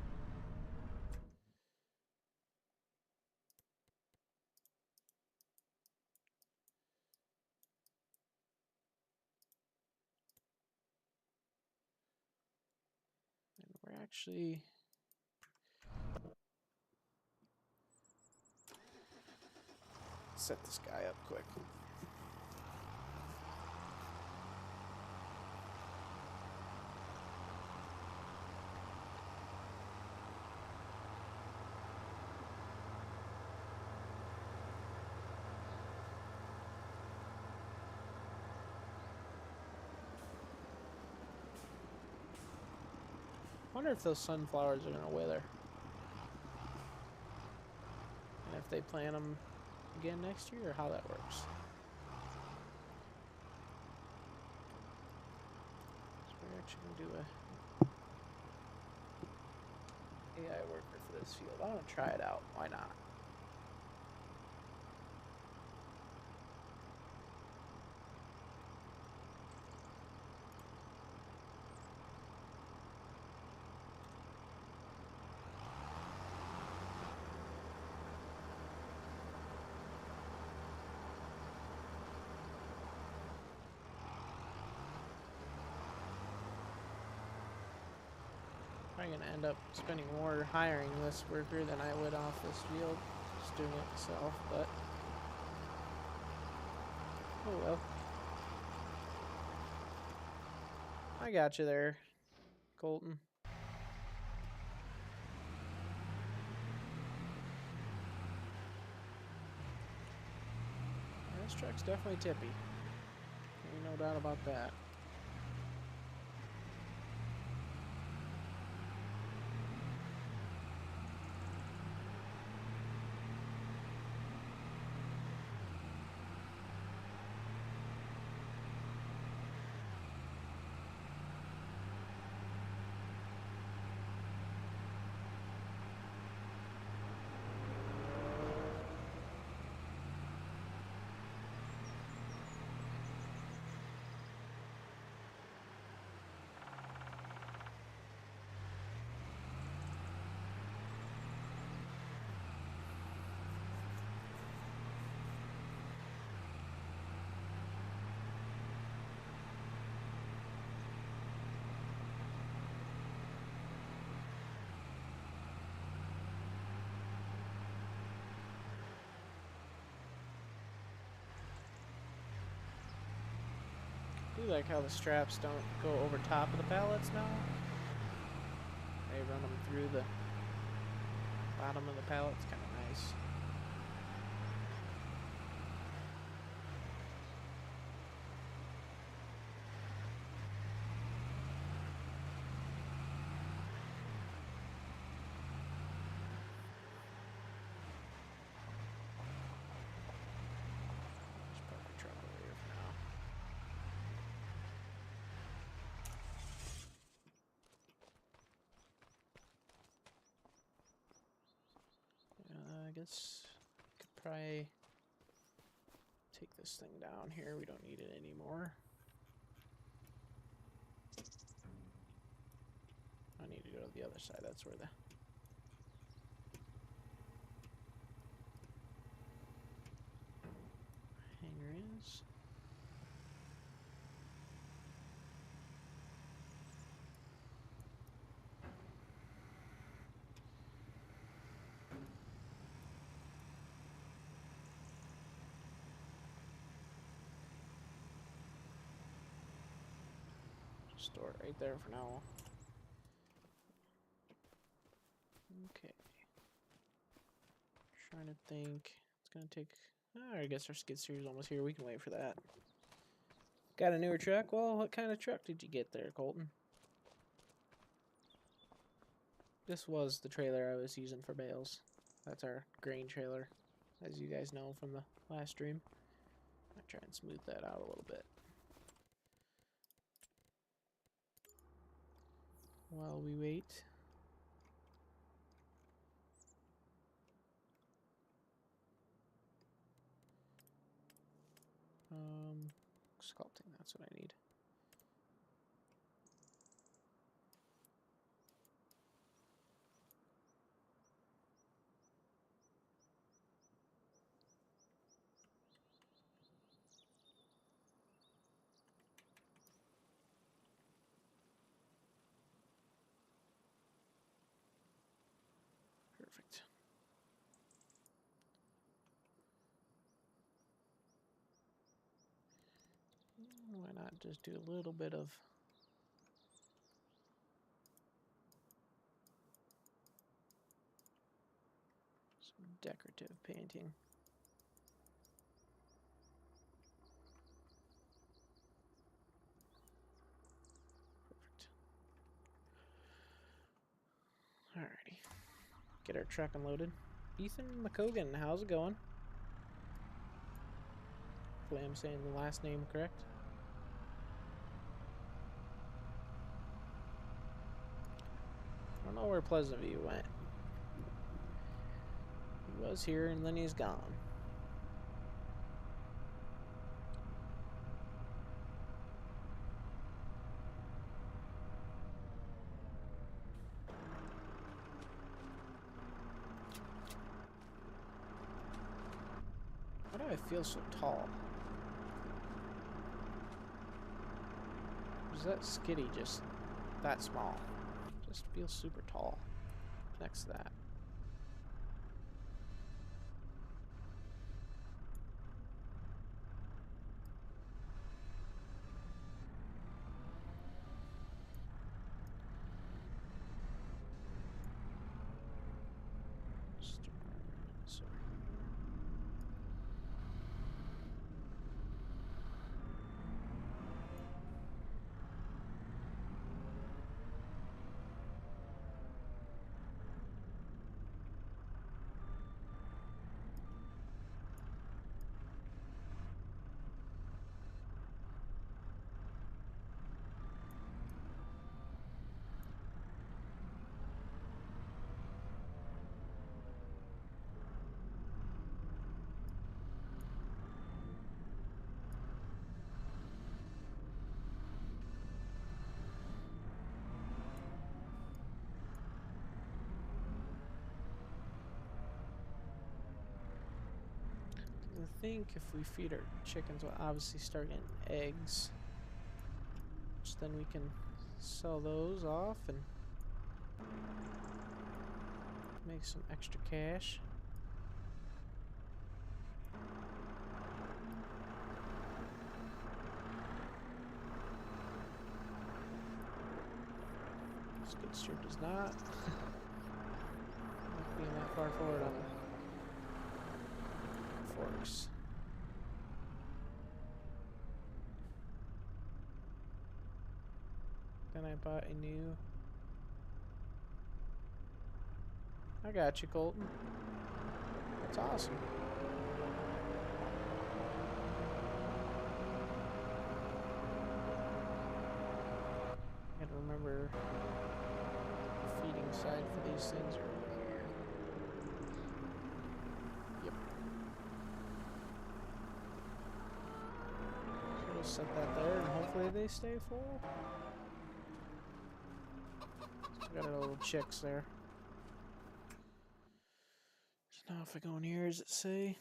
And we're actually set this guy up quick. I wonder if those sunflowers are going to wither. And if they plant them again next year, or how that works. So we're actually going to do a AI worker for this field. I want to try it out. Why not? probably gonna end up spending more hiring this worker than I would off this field, just doing it myself, but oh well. I got you there, Colton. Yeah, this truck's definitely tippy. Ain't no doubt about that. I do like how the straps don't go over top of the pallets now. They run them through the bottom of the pallets, kind of nice. Just park the truck over here for now. I guess I could probably take this thing down here. We don't need it anymore. I need to go to the other side. That's where the hanger is. Store it right there for now. Okay. Trying to think. It's gonna take. Oh, I guess our skid steer is almost here. We can wait for that. Got a newer truck? Well, what kind of truck did you get there, Colton? This was the trailer I was using for bales. That's our grain trailer, as you guys know from the last stream. I try and smooth that out a little bit. While we wait. Sculpting, that's what I need. Perfect. Why not just do a little bit of some decorative painting. Perfect. Alrighty. Get our truck unloaded. Ethan McCogan, how's it going? Hopefully I'm saying the last name correct. I don't know where Pleasantview went. He was here and then he's gone. Why do I feel so tall? Is that skitty just that small? Just feels super tall next to that. Sorry. I think if we feed our chickens, we'll obviously start getting eggs, which then we can sell those off and make some extra cash. Skid steer does not. Not being that far forward on the forks. Then I bought a new. I got you, Colton. That's awesome. Gotta remember the feeding side for these things are over here. Yep. So we'll set that there and hopefully they stay full. So we got our little chicks there. So now if I go in here, does it say?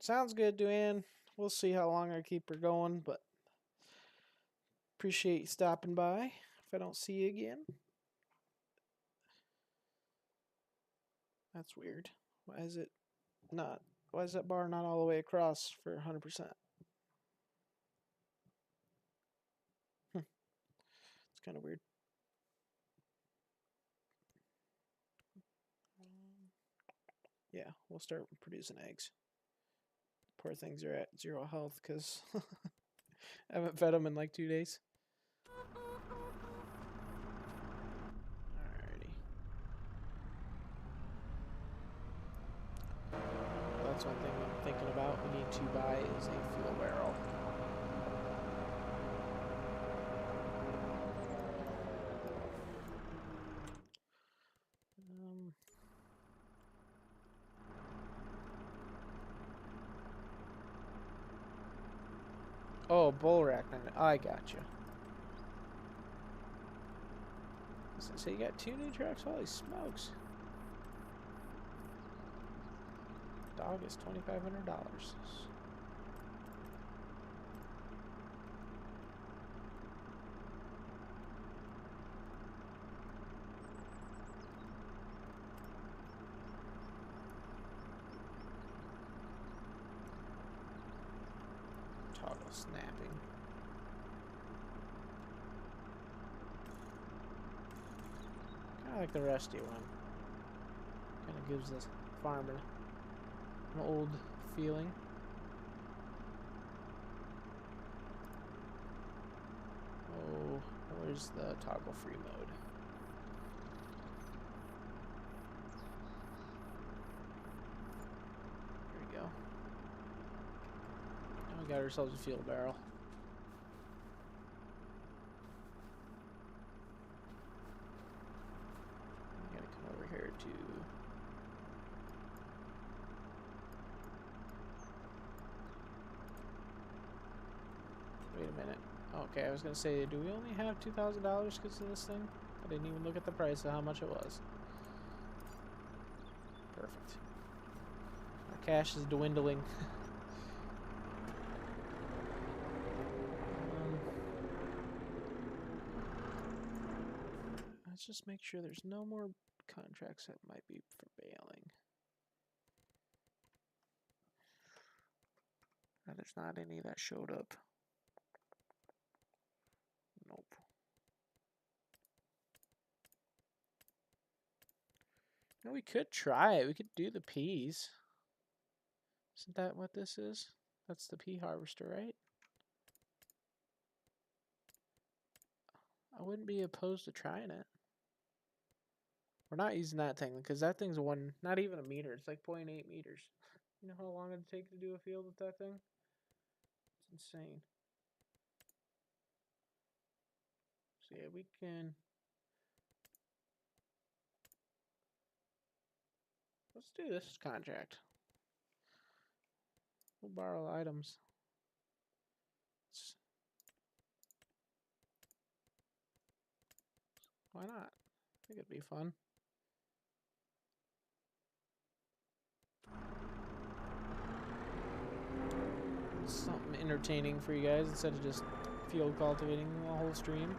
Sounds good, Duane. We'll see how long I keep her going, but appreciate you stopping by if I don't see you again. That's weird. Why is it not? Why is that bar not all the way across for 100%? It's kind of weird. Yeah, we'll start producing eggs. Poor things are at 0 health because I haven't fed them in like 2 days. Alrighty. That's one thing I'm thinking about. We need to buy is a fuel barrel. Oh, bull rack. I gotcha. So you got 2 new trucks? Holy smokes. Dog is $2,500. Toggle snapping. Kind of like the rusty one. Kind of gives this farmer an old feeling. Oh, where's the toggle free mode? There we go. Now we got ourselves a fuel barrel. We gotta come over here to wait a minute. Okay, I was gonna say, do we only have $2,000 because of this thing? I didn't even look at the price of how much it was. Perfect. Our cash is dwindling. just make sure there's no more contracts that might be for bailing. There's not any that showed up. Nope. No, we could try it. We could do the peas. Isn't that what this is? That's the pea harvester, right? I wouldn't be opposed to trying it. We're not using that thing because that thing's not even a meter. It's like 0.8 meters. You know how long it'd take to do a field with that thing? It's insane. So yeah, we can. Let's do this contract. We'll borrow items. Why not? I think it'd be fun. Something entertaining for you guys instead of just field cultivating the whole stream.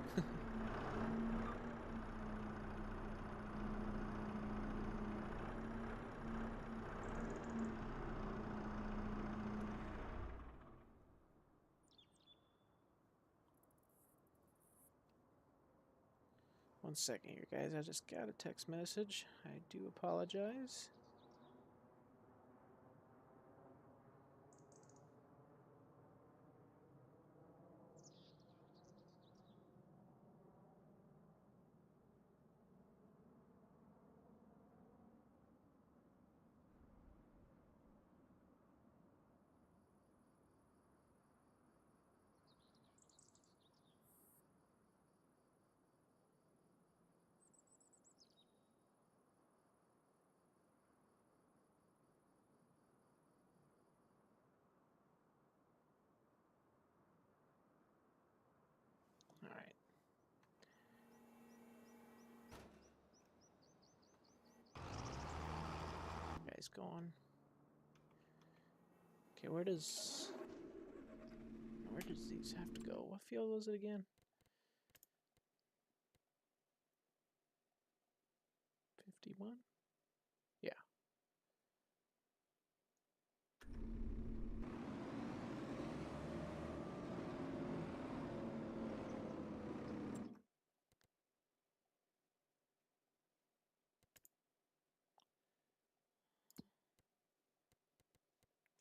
1 second here, guys. I just got a text message. I do apologize. All right. You guys going? Okay, where does these have to go? What field was it again? 51? Yeah.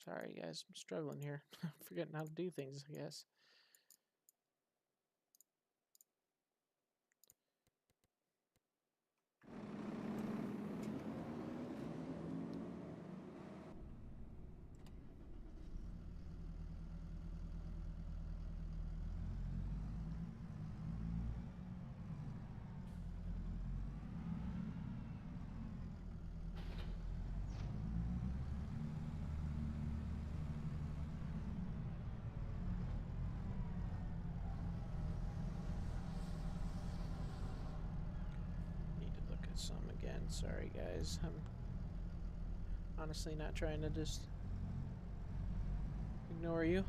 Sorry, guys. I'm struggling here. I'm forgetting how to do things, I guess. Some again. Sorry, guys. I'm honestly not trying to just ignore you.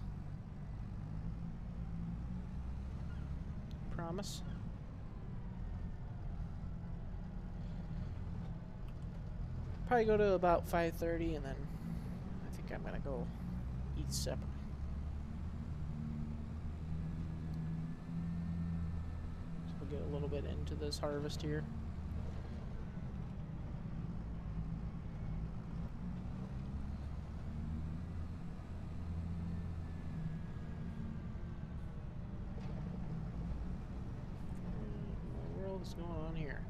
Promise. Probably go to about 5:30, and then I think I'm gonna go eat supper. So we'll get a little bit into this harvest here. What's going on here?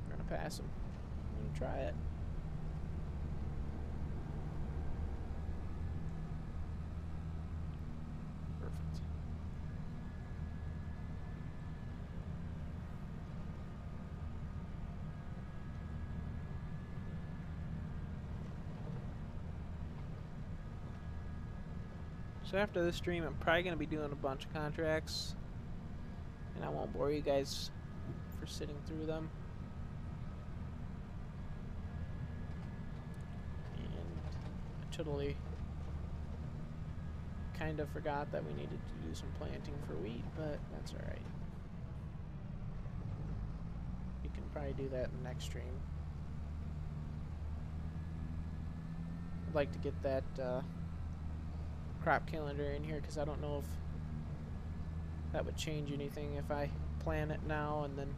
We're gonna pass him. I'm gonna try it. Perfect. So after this stream, I'm probably gonna be doing a bunch of contracts. And I won't bore you guys for sitting through them. And I totally kind of forgot that we needed to do some planting for wheat, but that's alright. probably do that in the next stream. I'd like to get that crop calendar in here because I don't know if that would change anything if I plan it now and then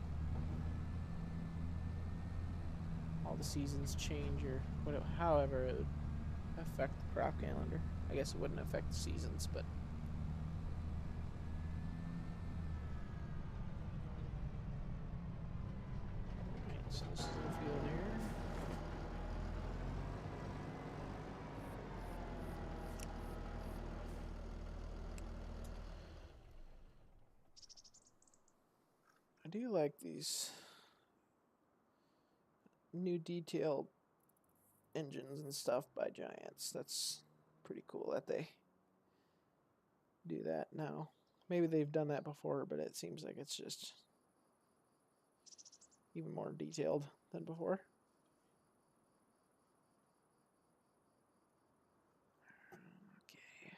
all the seasons change or whatever, however it would affect the crop calendar. I guess it wouldn't affect the seasons, but alright, so this is the field here. I do like these new detailed engines and stuff by Giants. That's pretty cool that they do that now. Maybe they've done that before, but it seems like it's just even more detailed than before. Okay.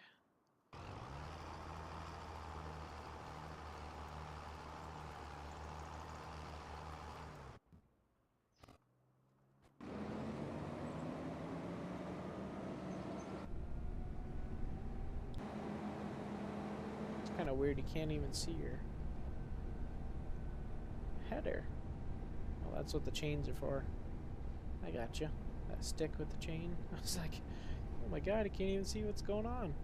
It's kind of weird. You can't even see your header. Well, that's what the chains are for. I got you. That stick with the chain. I was like, oh my god, I can't even see what's going on.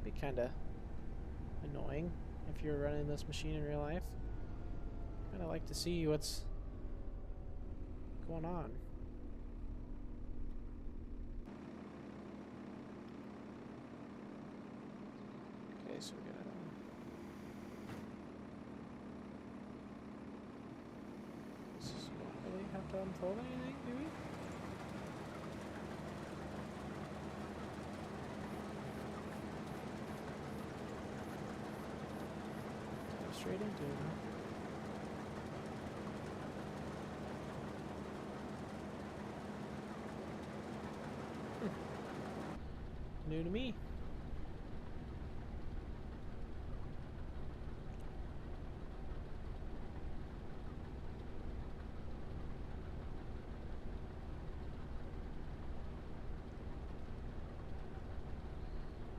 Be kind of annoying if you're running this machine in real life. Kind of like to see what's going on. Okay, so we got don't really have to unfold anything, do we? Dive straight into it, huh? New to me.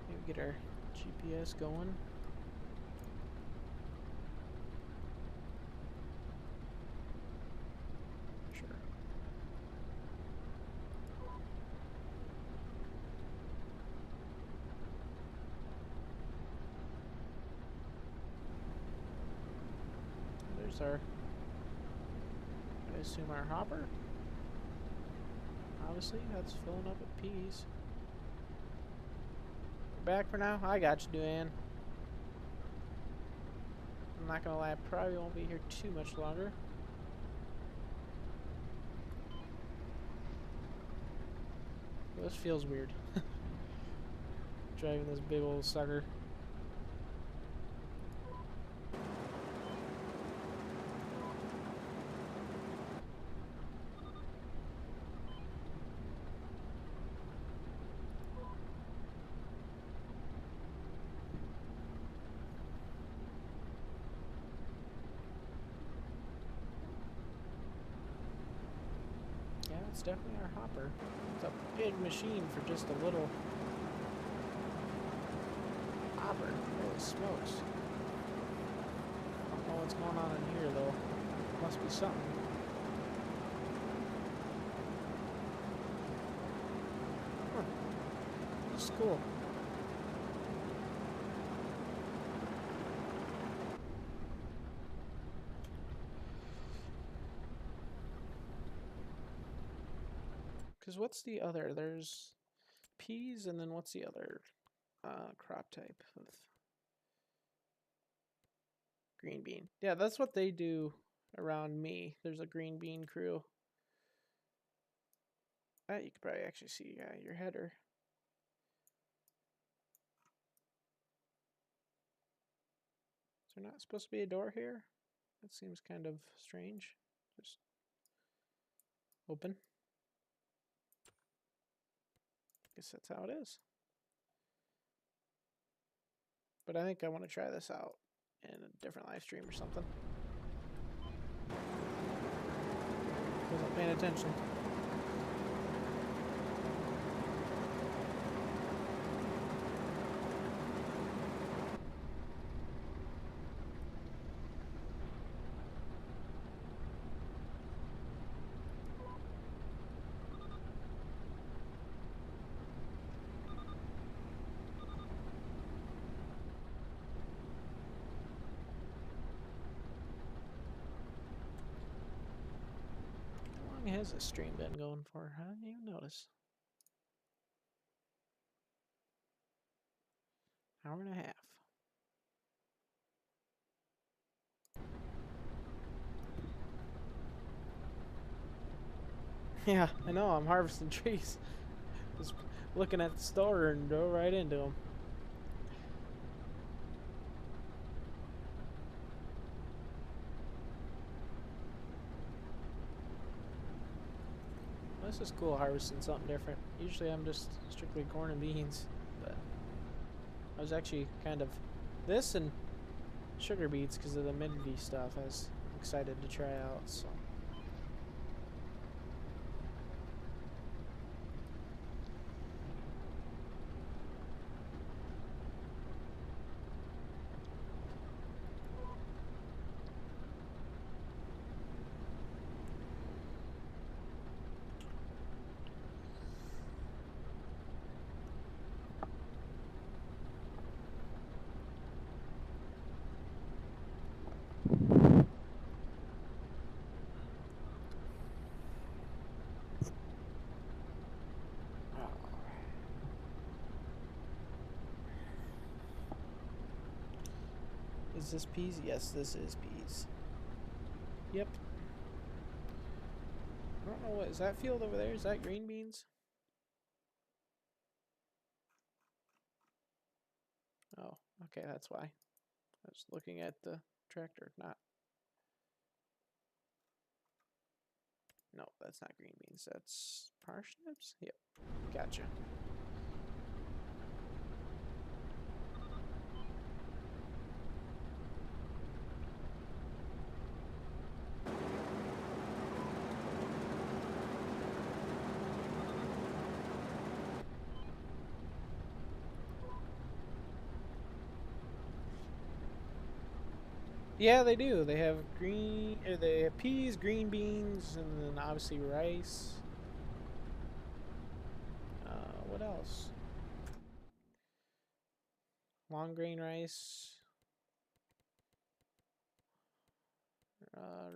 Maybe get our GPS going. Sure. There's our, I assume our hopper. Obviously, that's filling up with peas. We're back for now. I got you, Duane. I'm not gonna lie, I probably won't be here too much longer. Well, this feels weird. Driving this big old sucker. Yeah, it's definitely our hopper. It's a big machine for just a little hopper. Holy smokes. I don't know what's going on in here though. Must be something. Huh. It's cool. Because what's the other? There's peas, and then what's the other crop type of green bean? Yeah, that's what they do around me. There's a green bean crew. You could probably actually see your header. Is there not supposed to be a door here? That seems kind of strange. Just open. Guess that's how it is. But I think I want to try this out in a different live stream or something. attention. How long has this stream been going for? I didn't even notice. Hour and a half. Yeah, I know. I'm harvesting trees. Just looking at the store and go right into them. This is cool, harvesting something different. Usually I'm just strictly corn and beans, but I was actually kind of this and sugar beets because of the humidity stuff. I was excited to try out. So. Is this peas? Yes, this is peas. Yep. I don't know what is that field over there? Is that green beans? Oh, okay, that's why. I was looking at the tractor, not. No, that's not green beans. That's parsnips? Yep. Gotcha. Yeah, they do. They have they have peas, green beans, and then obviously rice. What else? Long grain rice.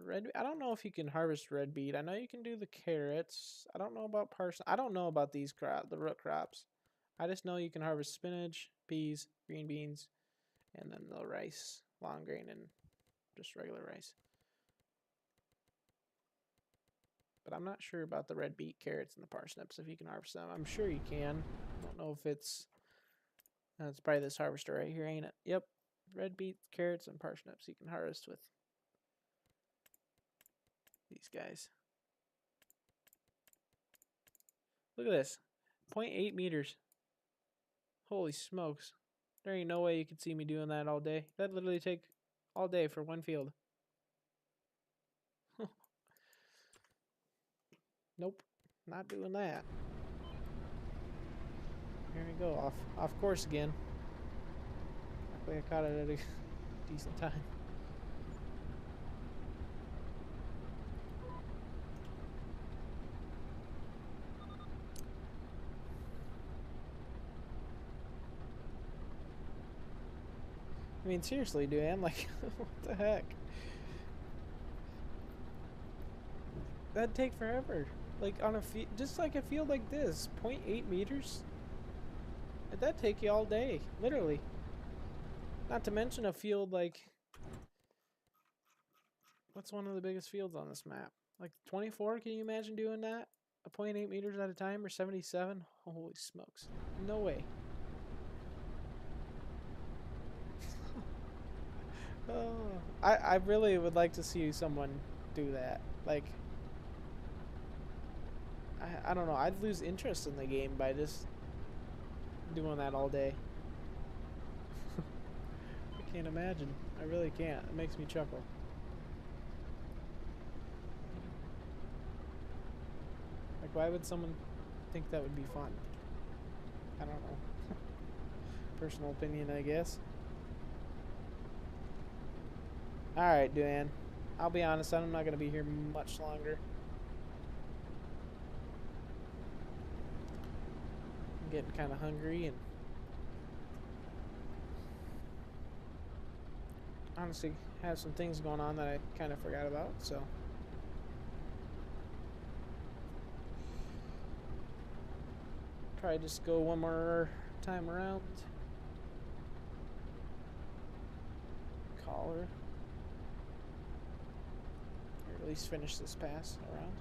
Red. I don't know if you can harvest red beet. I know you can do the carrots. I don't know about parsnip. I don't know about these the root crops. I just know you can harvest spinach, peas, green beans, and then the rice, long grain, and just regular rice. But I'm not sure about the red beet, carrots, and the parsnips, if you can harvest them. I'm sure you can. I don't know if it's... it's probably this harvester right here, ain't it? Yep. Red beet, carrots, and parsnips you can harvest with these guys. Look at this. 0.8 meters. Holy smokes. There ain't no way you could see me doing that all day. That'd literally take all day for one field. Nope. Not doing that. Here we go. Off course again. Luckily I caught it at a decent time. I mean, seriously, dude, like, what the heck? That'd take forever. Like, on a field, just like a field like this, 0.8 meters? That'd take you all day, literally. Not to mention a field like... What's one of the biggest fields on this map? Like 24, can you imagine doing that? A 0.8 meters at a time, or 77? Holy smokes. No way. Oh, I really would like to see someone do that. Like, I don't know, I'd lose interest in the game by just doing that all day. I can't imagine. I really can't. It makes me chuckle. why would someone think that would be fun? I don't know. Personal opinion, I guess. Alright, Duane. I'll be honest, I'm not going to be here much longer. I'm getting kind of hungry and honestly have some things going on that I kind of forgot about, so probably just go one more time around. Call her. Or at least finish this pass around.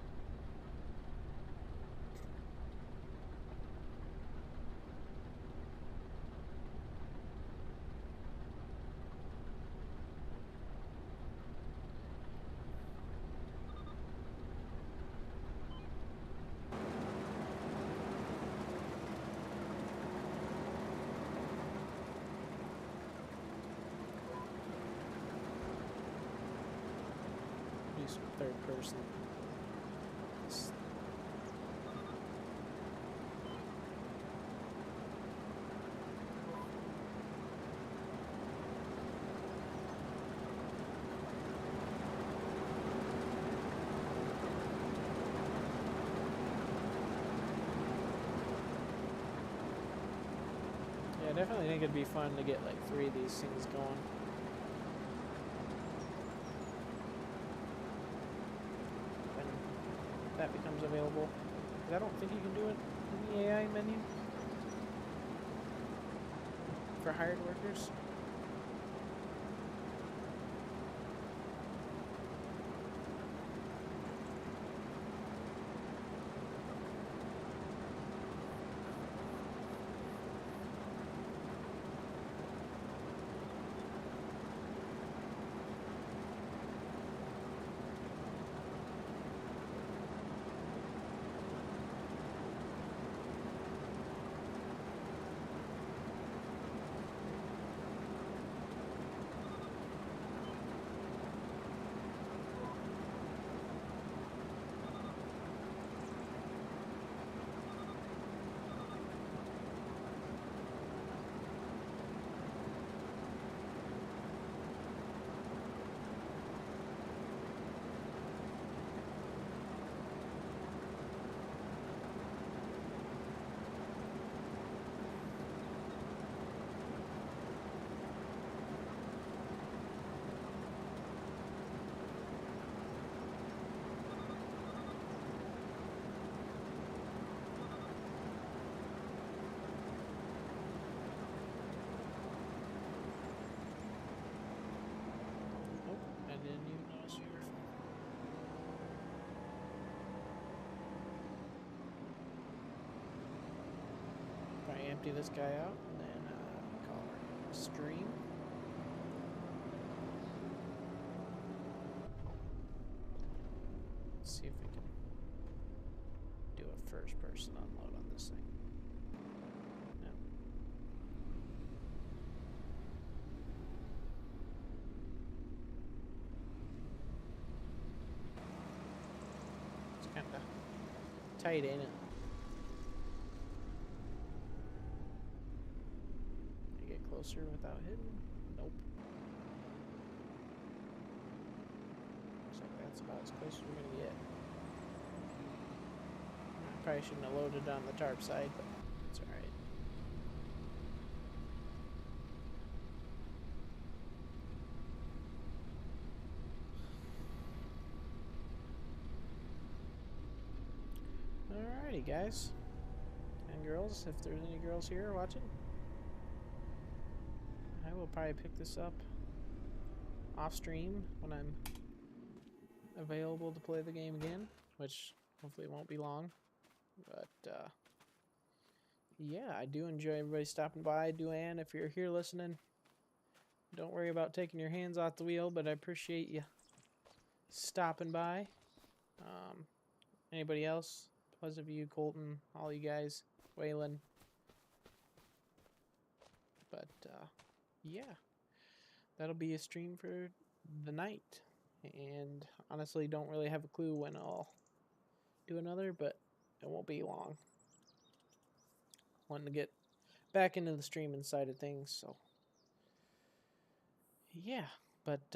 Do some third person. Yeah, I definitely think it'd be fun to get like 3 of these things going. When that becomes available. I don't think you can do it in the AI menu for hired workers. Didn't even notice you were phone. Probably empty this guy out and then call her stream. Let's see if we can do a first person unload on this thing. No. It's kind of tight, ain't it? Can you get closer without hitting? Nope. Looks like that's about as close as we're gonna get. I probably shouldn't have loaded on the tarp side, but it's alright. Alrighty, guys and girls, if there's any girls here watching, I will probably pick this up off stream when I'm available to play the game again, which hopefully won't be long. But yeah, I do enjoy everybody stopping by. Duane, if you're here listening, don't worry about taking your hands off the wheel, but I appreciate you stopping by. Anybody else? Plus of you, Colton, all you guys, Waylon. But yeah, that'll be a stream for the night. And honestly, don't really have a clue when I'll do another, but it won't be long. Wanting to get back into the streaming side of things, so yeah. But